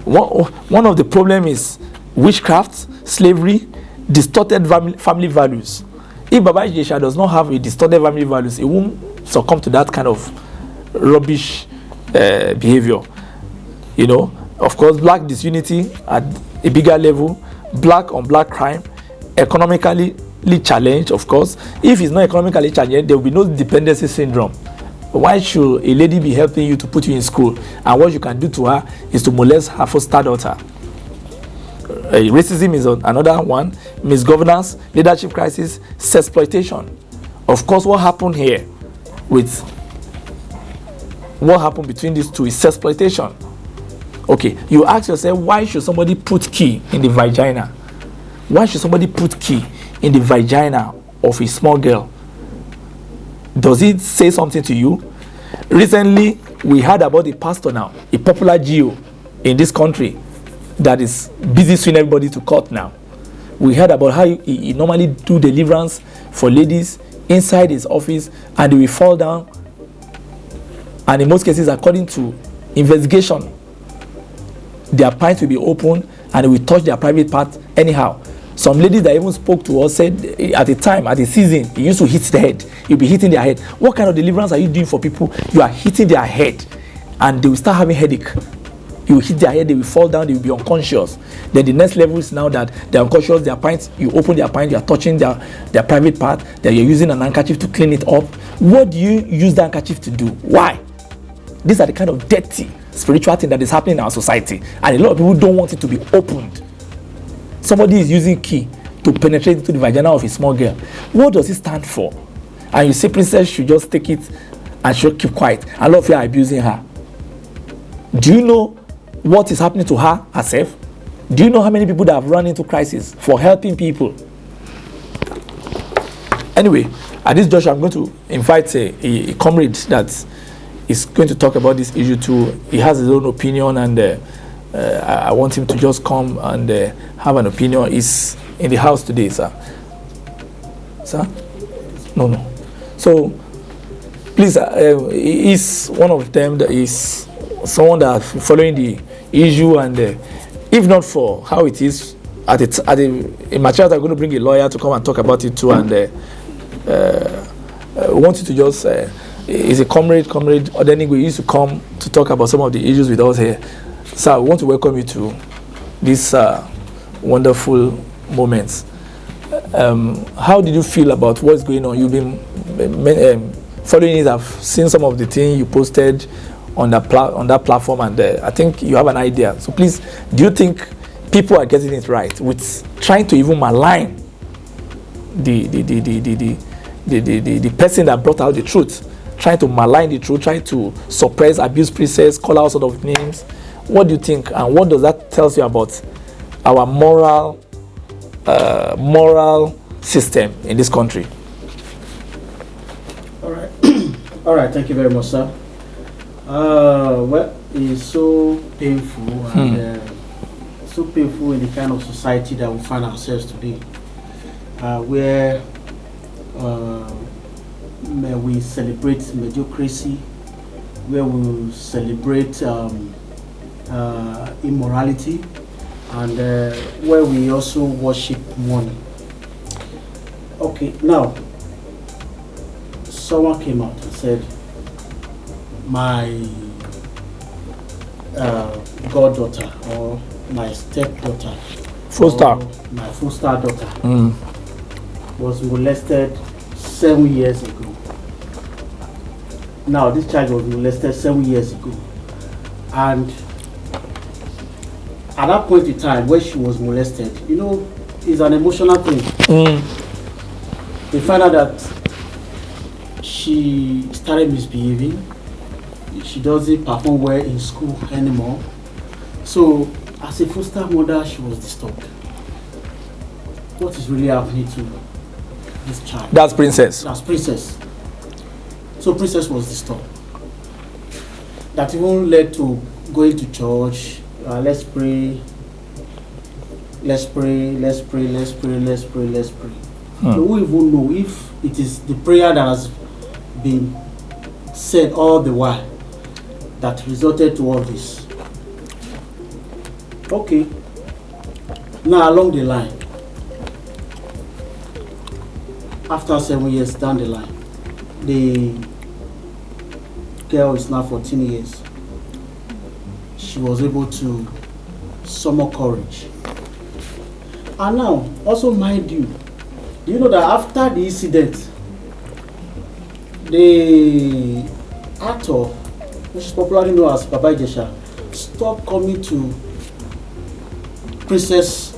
A: one of the problems is witchcraft, slavery, distorted family values. If Baba Ijesha does not have a distorted family values, he won't succumb to that kind of rubbish behavior. You know, of course, black disunity at a bigger level, black on black crime, economically challenged. Of course, if it's not economically challenged, there will be no dependency syndrome. Why should a lady be helping you to put you in school, and what you can do to her is to molest her foster daughter? Racism is another one. Misgovernance, leadership crisis, sexploitation. Of course, what happened between these two is sexploitation. Okay, you ask yourself, why should somebody put key in the vagina? Why should somebody put key in the vagina of a small girl? Does it say something to you? Recently, we heard about a pastor now, a popular GO in this country that is busy suing everybody to court now. We heard about how he normally do deliverance for ladies inside his office, and they will fall down. And in most cases, according to investigation, their pints will be open and they will touch their private part anyhow. Some ladies that even spoke to us said at the time, at the season, he used to hit the head. He'll be hitting their head. What kind of deliverance are you doing for people? You are hitting their head and they will start having headache. You will hit their head, they will fall down, they will be unconscious. Then the next level is now that they're unconscious, their pints, you open their pint, you are touching their private part, that you're using an handkerchief to clean it up. What do you use the handkerchief to do? Why? These are the kind of dirty spiritual thing that is happening in our society, and a lot of people don't want it to be opened. Somebody is using key to penetrate into the vagina of a small girl. What does it stand for? And you say princess should just take it and should keep quiet. A lot of you are abusing her. Do you know what is happening to her herself? Do you know how many people that have run into crisis for helping people? Anyway, at this juncture, I'm going to invite a comrade that is going to talk about this issue too. He has his own opinion, and I want him to just come and have an opinion. He's in the house today, sir. Sir? No. So, please, he's one of them that is someone that following the issue, and if not for how it is, in my church, I'm going to bring a lawyer to come and talk about it too, and want you to just, he's a comrade, Odenigwe used to come to talk about some of the issues with us here. So I want to welcome you to this wonderful moments. How did you feel about what's going on? You've been following it. I've seen some of the things you posted on that platform, and I think you have an idea. So please, do you think people are getting it right with trying to even malign the person that brought out the truth, trying to malign the truth, trying to suppress, abuse princess, call out sort of names? What do you think, and what does that tell you about our moral system in this country?
C: All right. All right, thank you very much, sir. Well, it's so painful, and so painful in the kind of society that we find ourselves today, where we celebrate mediocrity, where we celebrate immorality, and where we also worship money. Okay, now someone came out and said, my goddaughter or my stepdaughter, my foster daughter, was molested 7 years ago. Now this child was molested 7 years ago, and at that point in time where she was molested, you know, it's an emotional thing. They find out that she started misbehaving. She doesn't perform well in school anymore. So as a foster mother, she was disturbed. What is really happening to this child?
A: That's princess.
C: That's princess. So princess was disturbed. That even led to going to church. Let's pray. let's pray, let's pray, let's pray, let's pray, let's pray. So we even know if it is the prayer that has been said all the while that resulted to all this. Okay. Now along the line, after 7 years down the line, the girl is now 14 years. She was able to summon courage. And now, also mind you, do you know that after the incident, the actor, which is popularly known as Baba Ijesha, stopped coming to Princess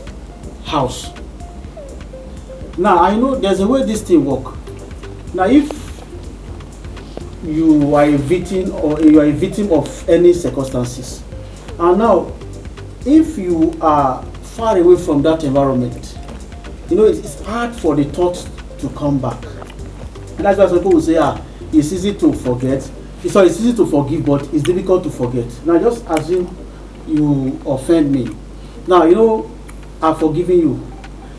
C: house. Now I know there's a way this thing work. Now if you are a victim or you are a victim of any circumstances, and now if you are far away from that environment, you know it's hard for the thoughts to come back. And that's why some people will say, it's easy to forget. Sorry, it's easy to forgive, but it's difficult to forget. Now just assume you offend me. Now you know I've forgiven you.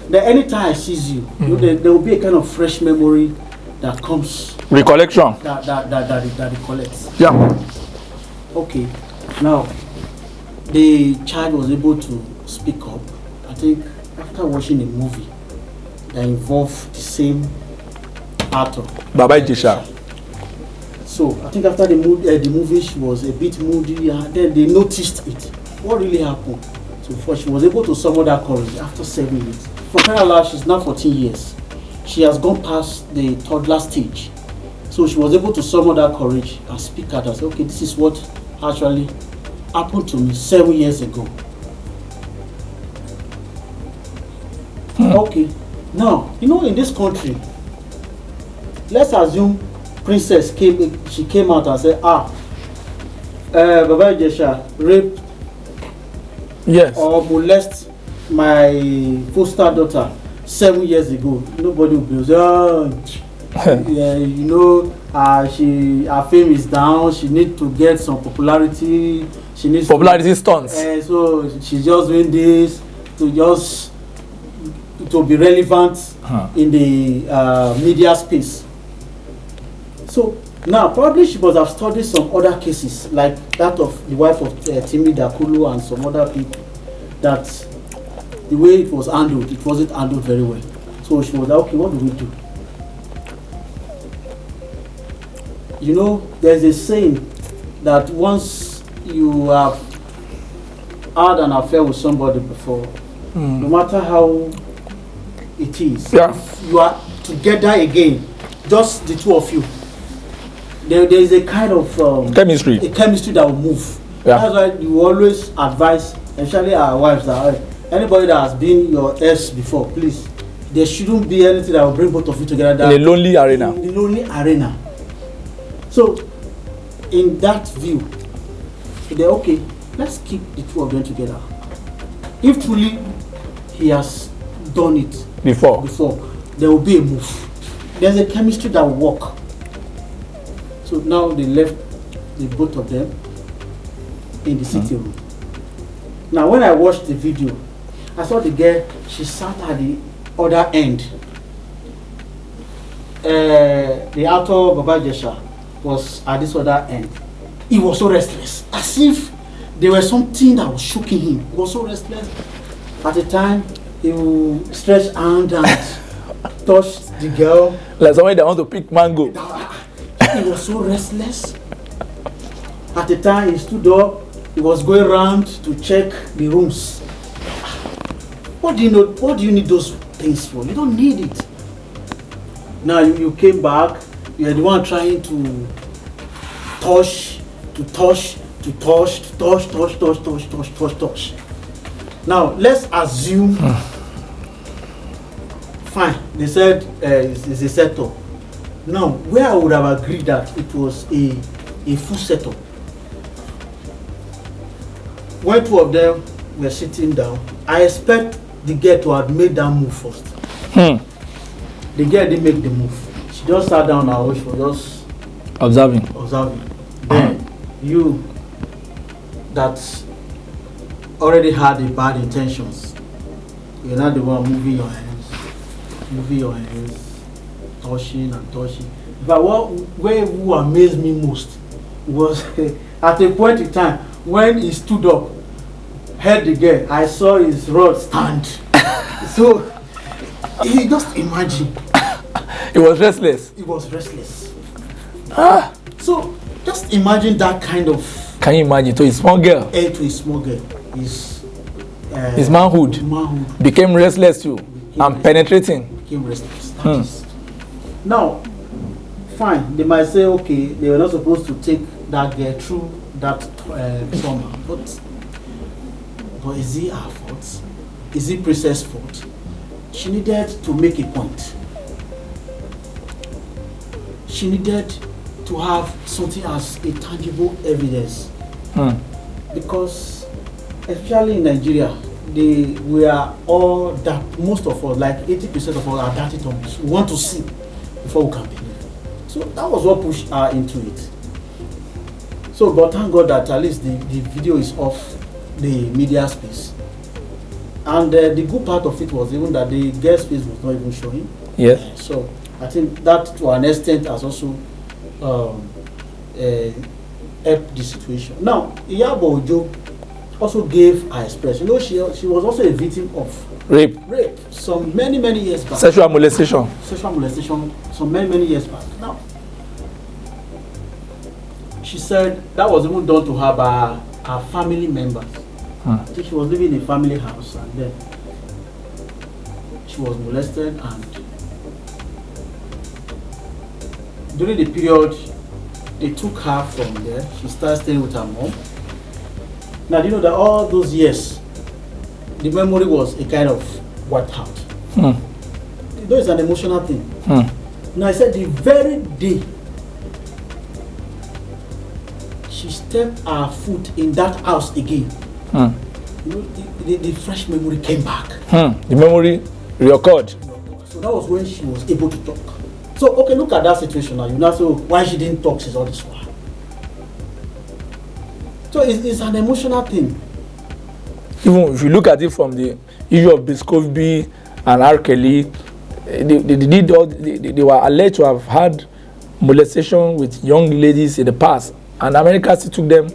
C: Then anytime I see you, you know, there will be a kind of fresh memory that comes.
A: Recollection.
C: That recollects.
A: Yeah.
C: Okay. Now the child was able to speak up. I think after watching a movie that involved the same actor,
A: Baba Ijesha.
C: So I think after the movie she was a bit moody, and then they noticed it. What really happened? So she was able to summon that courage after 7 years. For crying out loud, she's now 14 years. She has gone past the toddler stage. So she was able to summon that courage and speak out and say, okay, this is what actually happened to me 7 years ago. Okay. Now, you know, in this country, let's assume Princess came out and said, Baba Ijesha raped or molest my foster daughter 7 years ago. Nobody will be yeah, you know, her fame is down. She needs to get some popularity. She needs
A: popularity stunts.
C: So she's just doing this to be relevant in the media space. So now probably she must have studied some other cases like that of the wife of Timi Dakulu and some other people, that the way it was handled, it wasn't handled very well. So she was like, okay, what do we do? You know, there's a saying that once you have had an affair with somebody before, no matter how it is, if you are together again, just the two of you, there is a kind of chemistry that will move. That's why you always advise, especially our wives, that anybody that has been your ex before, please, there shouldn't be anything that will bring both of you together.
A: In a lonely arena.
C: In the lonely arena. So, in that view, they're okay, let's keep the two of them together. If truly he has done it before, there will be a move. There's a chemistry that will work. So now they left the both of them in the sitting room. Now when I watched the video, I saw the girl, she sat at the other end. The actor Baba Ijesha was at this other end. He was so restless, as if there was something that was shaking him. He was so restless. At the time, he would stretch hand and touch the girl.
A: Like somebody that want to pick mango.
C: He was so restless. At the time, he stood up. He was going around to check the rooms. What do you know? What do you need those things for? You don't need it. Now you came back. You are the one trying to touch. Now let's assume. Fine. They said it's a setup. Now, where I would have agreed that it was a full setup. When two of them were sitting down, I expect the girl to have made that move first. The girl didn't make the move. She just sat down and she was just observing. Then you that already had the bad intentions you're not the one moving your hands, touching and touching. But who amazed me most was at a point in time when he stood up, held the girl, I saw his rod stand. So he just imagine.
A: He was restless.
C: He was restless. So just imagine that kind of.
A: Can you imagine? To a small girl.
C: To a small girl.
A: His manhood became restless too, and penetrating.
C: Became restless. Now, fine. They might say, okay, they were not supposed to take that girl through that trauma, but is it her fault? Is it Princess' fault? She needed to make a point. She needed to have something as a tangible evidence. Because, especially in Nigeria, we are all that, most of us, like 80% of us are dirty tongues. We want to see before we can believe. So that was what pushed her into it. So, but thank God that at least the video is off the media space. And the good part of it was even that the girl's face was not even showing.
A: Yes.
C: So I think that to an extent has also helped the situation. Now, Iyabo Ojo also gave her expression. You know, she was also a victim of
A: rape
C: some many years back.
A: Sexual molestation
C: some many years back. Now, she said that was even done to her by her family members. I think she was living in a family house, and then she was molested, and during the period they took her from there. She started staying with her mom. Now, do you know that all those years the memory was a kind of wiped out? You know, it's an emotional thing. Now, I said the very day she stepped her foot in that house again, you know, the fresh memory came back.
A: The memory reoccurred.
C: So that was when she was able to talk. So, okay, look at that situation now. You know, so why she didn't talk since all this while. So it's an emotional thing.
A: Even if you look at it from the issue of Biscovby and R. Kelly, they were alleged to have had molestation with young ladies in the past, and America still took them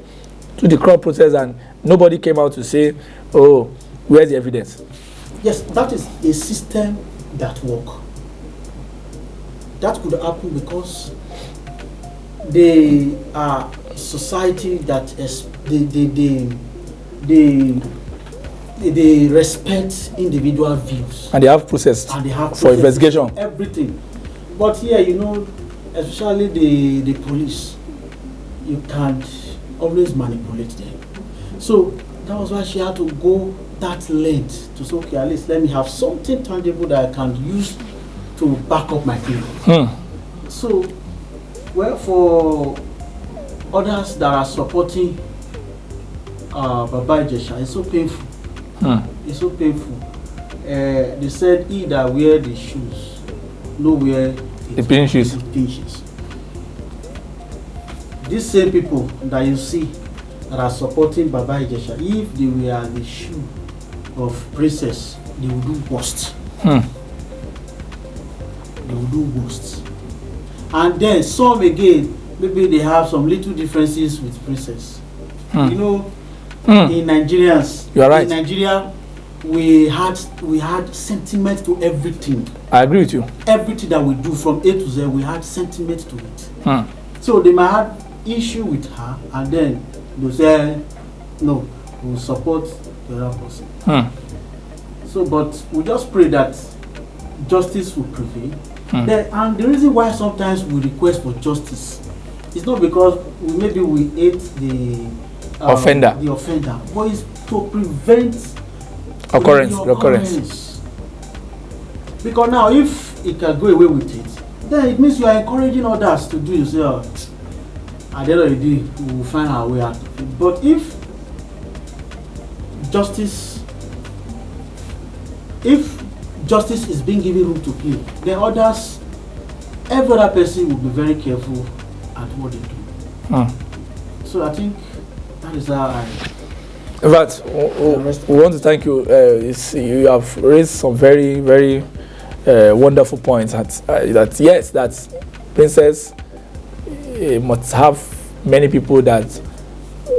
A: to the court process, and nobody came out to say, "Oh, where's the evidence?"
C: Yes, that is a system that works. That could happen because they are society that is they respect individual views,
A: and they have process for investigation,
C: everything. But here, you know, especially the police, you can't always manipulate them. So that was why she had to go that length to say, okay, at least let me have something tangible that I can use to back up my claim. So, well, for others that are supporting Baba Ijesha, it's so painful. It's so painful. They said he that wear the shoes, nowhere
A: the pinches.
C: These same people that you see that are supporting Baba Ijesha, if they were the shoe of Princess, they would do worst. They will do worst. And then some again, maybe they have some little differences with Princess. You know, in Nigerians,
A: you are right.
C: In Nigeria, we had sentiment to everything.
A: I agree with you.
C: Everything that we do from A to Z, we had sentiment to it. So they might have issue with her, and then they say, no, we'll support the other person. So, but we just pray that justice will prevail. And the reason why sometimes we request for justice is not because maybe we hate the
A: offender,
C: but it's to prevent
A: occurrence.
C: Because now, if it can go away with it, then it means you are encouraging others to do it. So, at the end of the day, we will find our way out of it. But if justice is being given room to play, then every other person will be very careful at what they do. So I think that is how
A: In fact, we want to thank you. You have raised some very, very wonderful points. That yes, that Princess must have many people that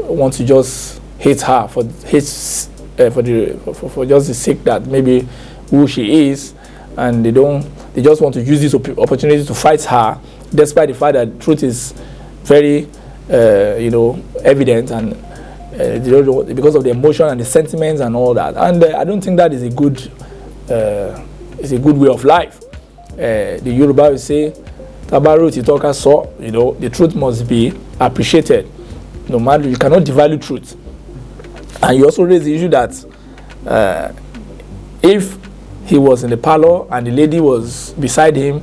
A: want to just hate her for just the sake that maybe who she is, and they just want to use this opportunity to fight her, despite the fact that truth is very evident, and because of the emotion and the sentiments and all that. And I don't think that is a good way of life. The Yoruba will say, "Tabaru titoka so," the truth must be appreciated. No matter, you cannot devalue truth. And you also raise the issue that if he was in the parlor and the lady was beside him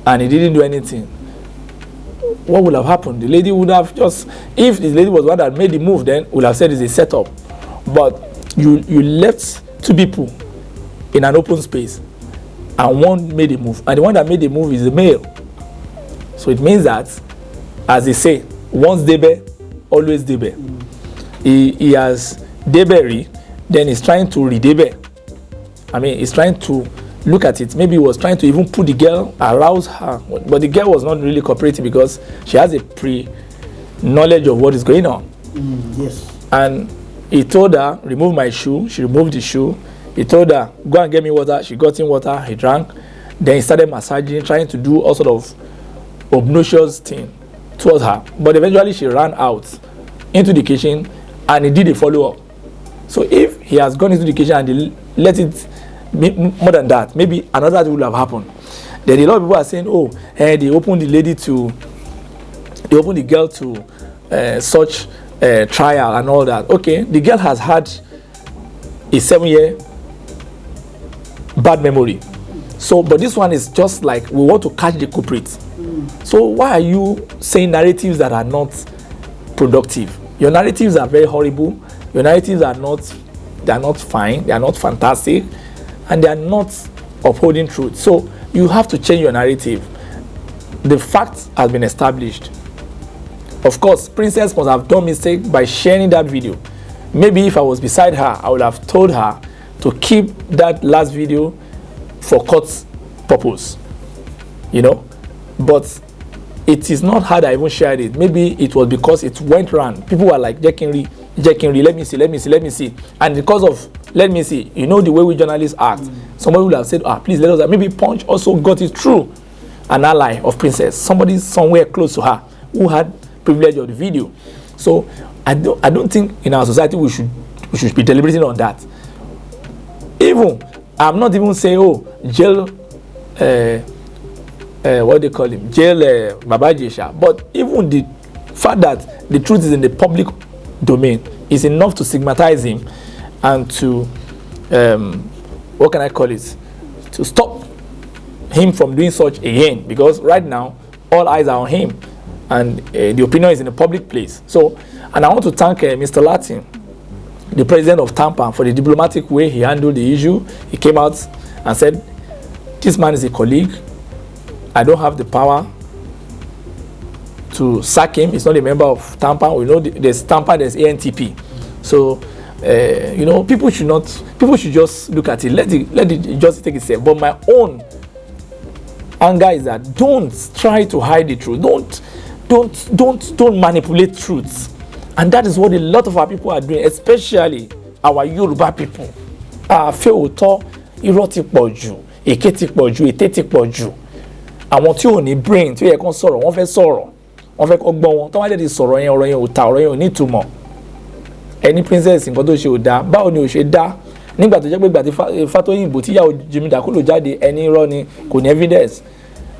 A: and he didn't do anything, what would have happened? The lady would have just, if the lady was the one that made the move, then would have said it's a setup. But you left two people in an open space and one made a move, and the one that made the move is a male. So it means that, as they say, once debe, always debe. He has deberi, then he's trying to redebe. I mean, he's trying to look at it. Maybe he was trying to even put the girl, arouse her, but the girl was not really cooperating because she has a pre-knowledge of what is going on.
C: Yes.
A: And he told her, remove my shoe. She removed the shoe. He told her, go and get me water. She got him water. He drank. Then he started massaging, trying to do all sort of obnoxious thing towards her. But eventually she ran out into the kitchen and he did a follow-up. So if he has gone into the kitchen and he let it be more than that, maybe another thing would have happened. Then a lot of people are saying, oh, they opened the girl to such trial and all that. Okay, the girl has had a 7-year bad memory. So, but this one is just like, we want to catch the culprit. So why are you saying narratives that are not productive? Your narratives are very horrible. Your narratives are not fine. They are not fantastic, and they are not upholding truth. So you have to change your narrative. The fact has been established. Of course, Princess must have done mistake by sharing that video. Maybe if I was beside her, I would have told her to keep that last video for court purpose. But it is not her that even shared it. Maybe it was because it went round. People were like, Jackenry, let me see. And because of let me see, the way we journalists act, somebody would have said, please let us. Maybe Punch also got it through an ally of Princess, somebody somewhere close to her who had privilege of the video. So I don't think in our society we should be deliberating on that. Even I'm not even saying jail what they call him, jail Baba Ijesha, but even the fact that the truth is in the public domain is enough to stigmatize him and to what can I call it, to stop him from doing such again, because right now all eyes are on him and the opinion is in a public place. So, and I want to thank Mr. Latin, the president of Tampa, for the diplomatic way he handled the issue. He came out and said, this man is a colleague. I don't have the power to sack him. He's not a member of Tampa. We know there's Tampa, there's ANTP. So, people should just look at it. Let it just take itself. But my own anger is that don't try to hide the truth. Don't manipulate truths. And that is what a lot of our people are doing, especially our Yoruba people. Fẹ́ òótọ́, irọ́ ti pọ̀ jù, èké ti pọ̀ jù, ètè ti pọ̀ jù. Àwọn tí ò ní brain tí ó yẹ kán sọ̀rọ̀, wọ́n fẹ́ sọ̀rọ̀, wọ́n fẹ́ kó gbọ́ wọn. Tó wá dé di sọ̀rọ̀ yẹn, ọ̀rọ̀ yẹn ò ta, ọ̀rọ̀ yẹn ò ní ìtumọ̀. Ẹni Princess nǹkan tó ṣe ò dá, báwo ni ò ṣe dá? Nígbà tó jẹ́ pé ìgbà tí Fátóyìnbó tíyàwó Jimmy Dakolo jáde, ẹni irọ́ ni, kò ní evidence.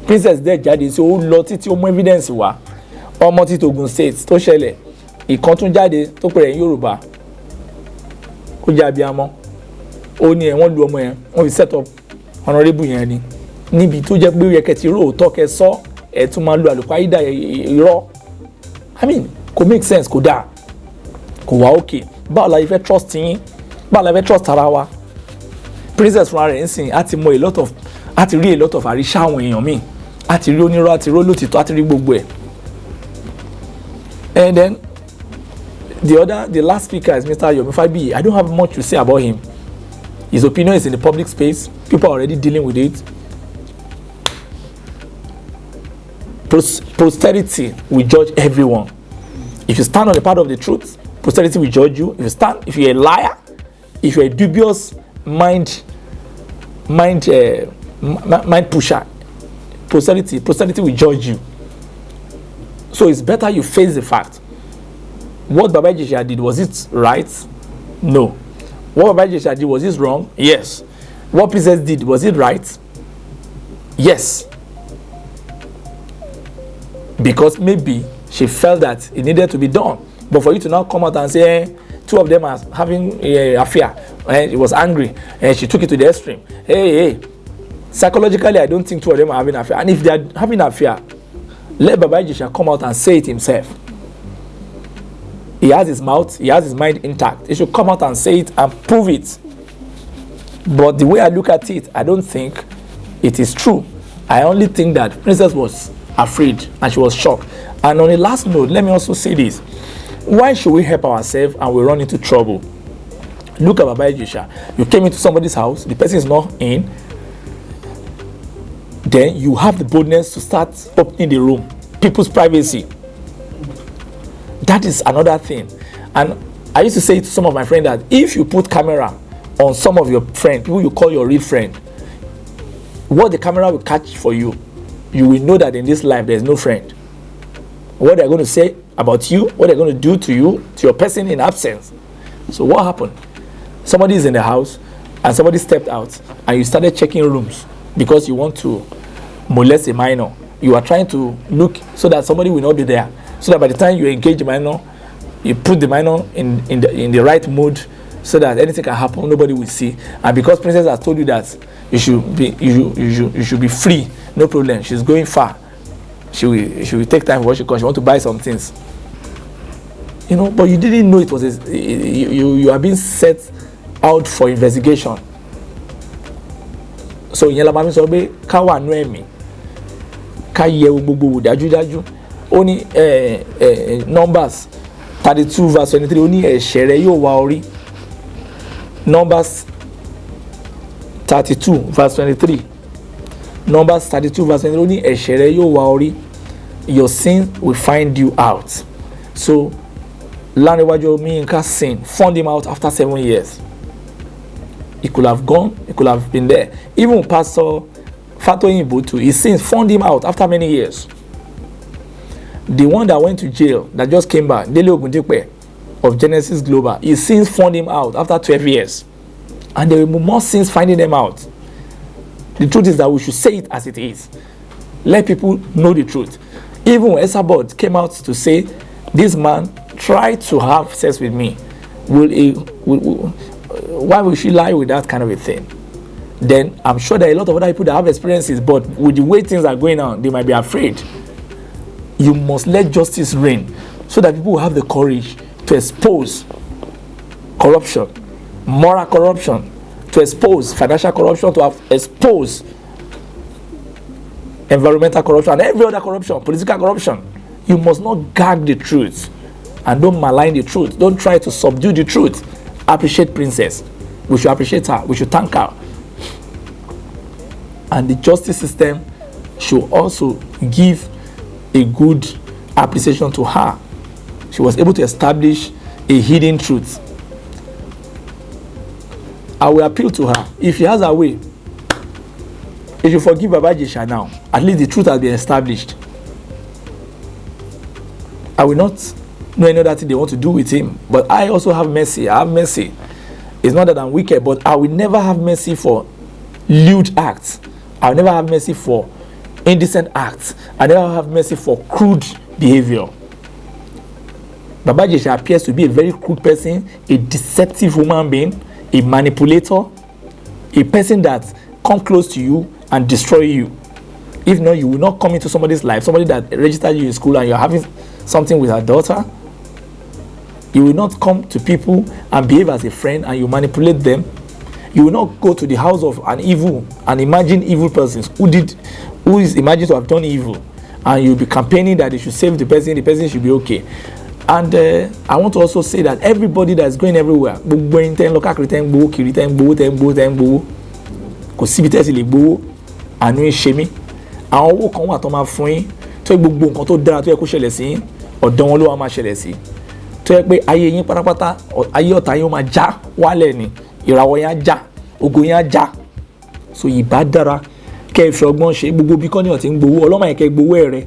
A: Princess dẹ̀ jáde sí ó lọ títí ó mú evidence wá. Ọmọ tí Ogun State tó ṣẹlẹ̀, ìkan tún jáde tó pèrè Yorùbá. Ó jẹ́ abiyamọ. Ó ní wọ́n lu ọmọ yẹn, wọ́n fi set up honorable yẹn ni. Níbi tó jẹ́ pé ó yẹ kẹ́ ti róòótọ́ kẹ́ sọ, ẹ̀ tún máa lu àlùpàídà irọ́. I mean, kò make sense, kò dáa, kò wá okay. Báwo la fẹ́ trust yín? Báwo la fẹ́ trust ara wa? Princess fúnra rẹ̀ ń sìn, á ti rí a lot of àríṣà àwọn èèyàn míì. Á ti rí onírọ́, á ti rí olótìtọ́, á ti rí gbogbo ẹ̀. And then The last speaker is Mr. Yomi. I don't have much to say about him. His opinion is in the public space. People are already dealing with it. Posterity will judge everyone. If you stand on the part of the truth, posterity will judge you. If you're a liar, if you're a dubious mind pusher, posterity will judge you. So it's better you face the fact. What Baba Ijesha did, was it right? No. What Baba Ijesha did, was it wrong? Yes. What Princess did, was it right? Yes. Because maybe she felt that it needed to be done. But for you to now come out and say, two of them are having an affair, and he was angry, and she took it to the extreme. Hey. Psychologically, I don't think two of them are having an affair. And if they are having an affair, let Baba Ijesha come out and say it himself. He has his mouth, he has his mind intact. He should come out and say it and prove it. But the way I look at it, I don't think it is true. I only think that Princess was afraid and she was shocked. And on the last note, let me also say this. Why should we help ourselves and we run into trouble? Look at Baba Ijesha. You came into somebody's house, the person is not in. Then you have the boldness to start opening the room. People's privacy. That is another thing. And I used to say to some of my friends that if you put camera on some of your friends, people you call your real friend, what the camera will catch for you, you will know that in this life there is no friend. What they're going to say about you, what they're going to do to you, to your person in absence. So what happened? Somebody is in the house and somebody stepped out and you started checking rooms because you want to molest a minor. You are trying to look so that somebody will not be there. So that by the time you engage the minor, you put the minor in the right mood so that anything can happen, nobody will see. And because Princess has told you that you should be free, no problem. She's going far. She will take time for what she wants to buy some things. You know, but you didn't know it was you are being set out for investigation. So yẹn mami sọ pé ká wà nú ẹ̀mí ká yẹ gbogbo dájúdájú. Ó ní Numbers 32 verse 23 ó ní ẹ̀ṣẹ̀ rẹ yóò wá orí. Numbers 32 verse 23. Numbers 32 verse 23 ó ní ẹ̀ṣẹ̀ rẹ yóò wá orí. Your sin will find you out. So Olanrewaju Omiyinka sin found him out after 7 years. He could have gone, he could have been there. Even Pastor Fatoyin too, his sins found him out after many years. The one that went to jail, that just came back, Dele Ogundipe of Genesis Global, his sins found him out after 12 years. And there will be more sins finding them out. The truth is that we should say it as it is. Let people know the truth. Even when Esabod came out to say, this man tried to have sex with me, why would she lie with that kind of a thing? Then I'm sure there are a lot of other people that have experiences, but with the way things are going on, they might be afraid. You must let justice reign so that people will have the courage to expose corruption, moral corruption, to expose financial corruption, to expose environmental corruption, and every other corruption, political corruption. You must not gag the truth and don't malign the truth. Don't try to subdue the truth. Appreciate Princess. We should appreciate her. We should thank her. And the justice system should also give a good appreciation to her. She was able to establish a hidden truth. I will appeal to her. If she has her way, if you forgive Baba Ijesha now, at least the truth has been established. I will not know any other thing they want to do with him. But I also have mercy. I have mercy. It's not that I'm wicked, but I will never have mercy for lewd acts. I will never have mercy for indecent acts. I never have mercy for crude behavior. Baba Ijesha appears to be a very crude person, a deceptive human being, a manipulator, a person that come close to you and destroy you. If not, you will not come into somebody's life, somebody that registered you in school and you're having something with her daughter. You will not come to people and behave as a friend and you manipulate them. You will not go to the house of an imagined evil person who is imagined to have done evil, and you'll be campaigning that they should save the person should be okay. And I want to also say that everybody that is going everywhere, gbogbo ẹni tẹ́ ń lọ káàkiri tẹ́ ń gbowó kiri tẹ́ ń gbowó kò síbi tẹ́ sì lè gbowó àánú ń ṣe mí. Àwọn owó kan wà tó máa fún yín tó yẹ gbogbo nǹkan tó dára tó yẹ kó ṣẹlẹ̀ sí yín ọ̀dọ̀ wọn ló wá máa ṣẹlẹ̀ sí tó yẹ pé ayé yín pátápátá ayé ọ̀tá yín ó máa já wálẹ̀ ni ìràwọ̀ yín á já ògo yín á já. So ìbá dára kẹ́ ẹ fi ọgbọ́n ṣe gbogbo bí kọ́ni ọ̀tí ń gbowó ọlọ́mọ yẹn kẹ́ ẹ gbowó ẹ̀ rẹ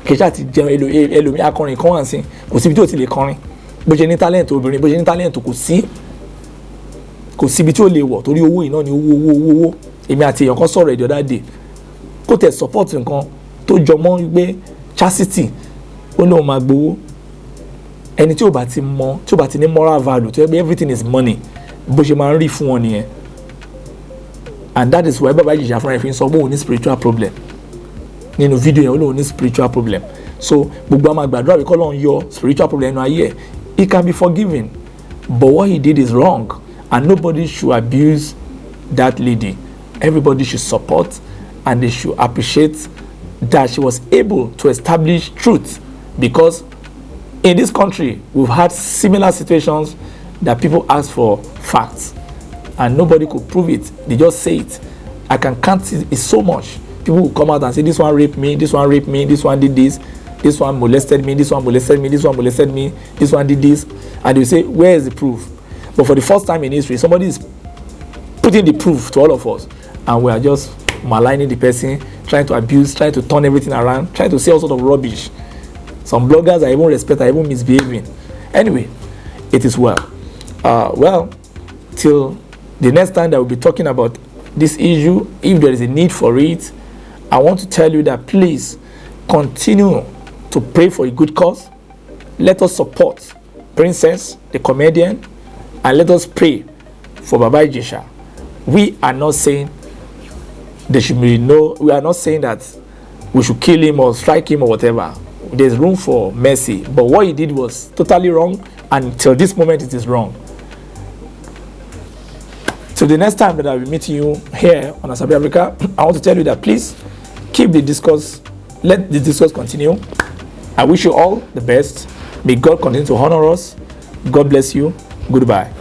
A: kẹsà ti jẹun ẹlòmíì akọrin kan wà sí kò síbi tí ò ti lè kọrin bó ṣe ní talent obìnrin bó ṣe ní talent kò síbi tí ò lè wọ̀ torí owó yìí náà ni owó èmi àti èèyàn kan sọ̀rọ̀ the other day kó tẹ̀ support nǹkan tó jọmọ́ pé chastity ó ní òun máa gbowó ẹni tí ò bá ti ní moral value tó yẹ pé everything is money bó ṣe máa ń rí fún wọn nìyẹn. And that is why Baba Ijesha fúnra ẹ̀ fi ń sọ pé òun ní spiritual problem nínú fídíò yẹn ó lóun ní spiritual problem. So gbogbo àwọn àgbàdo àbíkọ́ lọ́n yọ spiritual problem nínú ayé ẹ̀ he can be forgiven but what he did is wrong and nobody should abuse that lady. Everybody should support and they should appreciate that she was able to establish truth, because in this country we've had similar situations that people ask for facts and nobody could prove it. They just say it. I can count it so much. People will come out and say this one raped me, this one raped me, this one did this one molested me, this one molested me, this one molested me, this one did this, and they say where is the proof? But for the first time in history somebody is putting the proof to all of us and we are just maligning the person, trying to abuse, trying to turn everything around, trying to say all sort of rubbish. Some bloggers I even respect, I even misbehaving. Anyway, it is well. Well, till the next time that we'll be talking about this issue, if there is a need for it, I want to tell you that please continue to pray for a good cause. Let us support Princess, the comedian, and let us pray for Baba Ijesha. We are not saying there should be we are not saying that we should kill him or strike him or whatever. There's room for mercy, but what he did was totally wrong, and till this moment it is wrong. So the next time that I will meet you here on Asabi Africa, I want to tell you that please keep the discourse, let the discourse continue. I wish you all the best. May God continue to honor us. God bless you. Goodbye.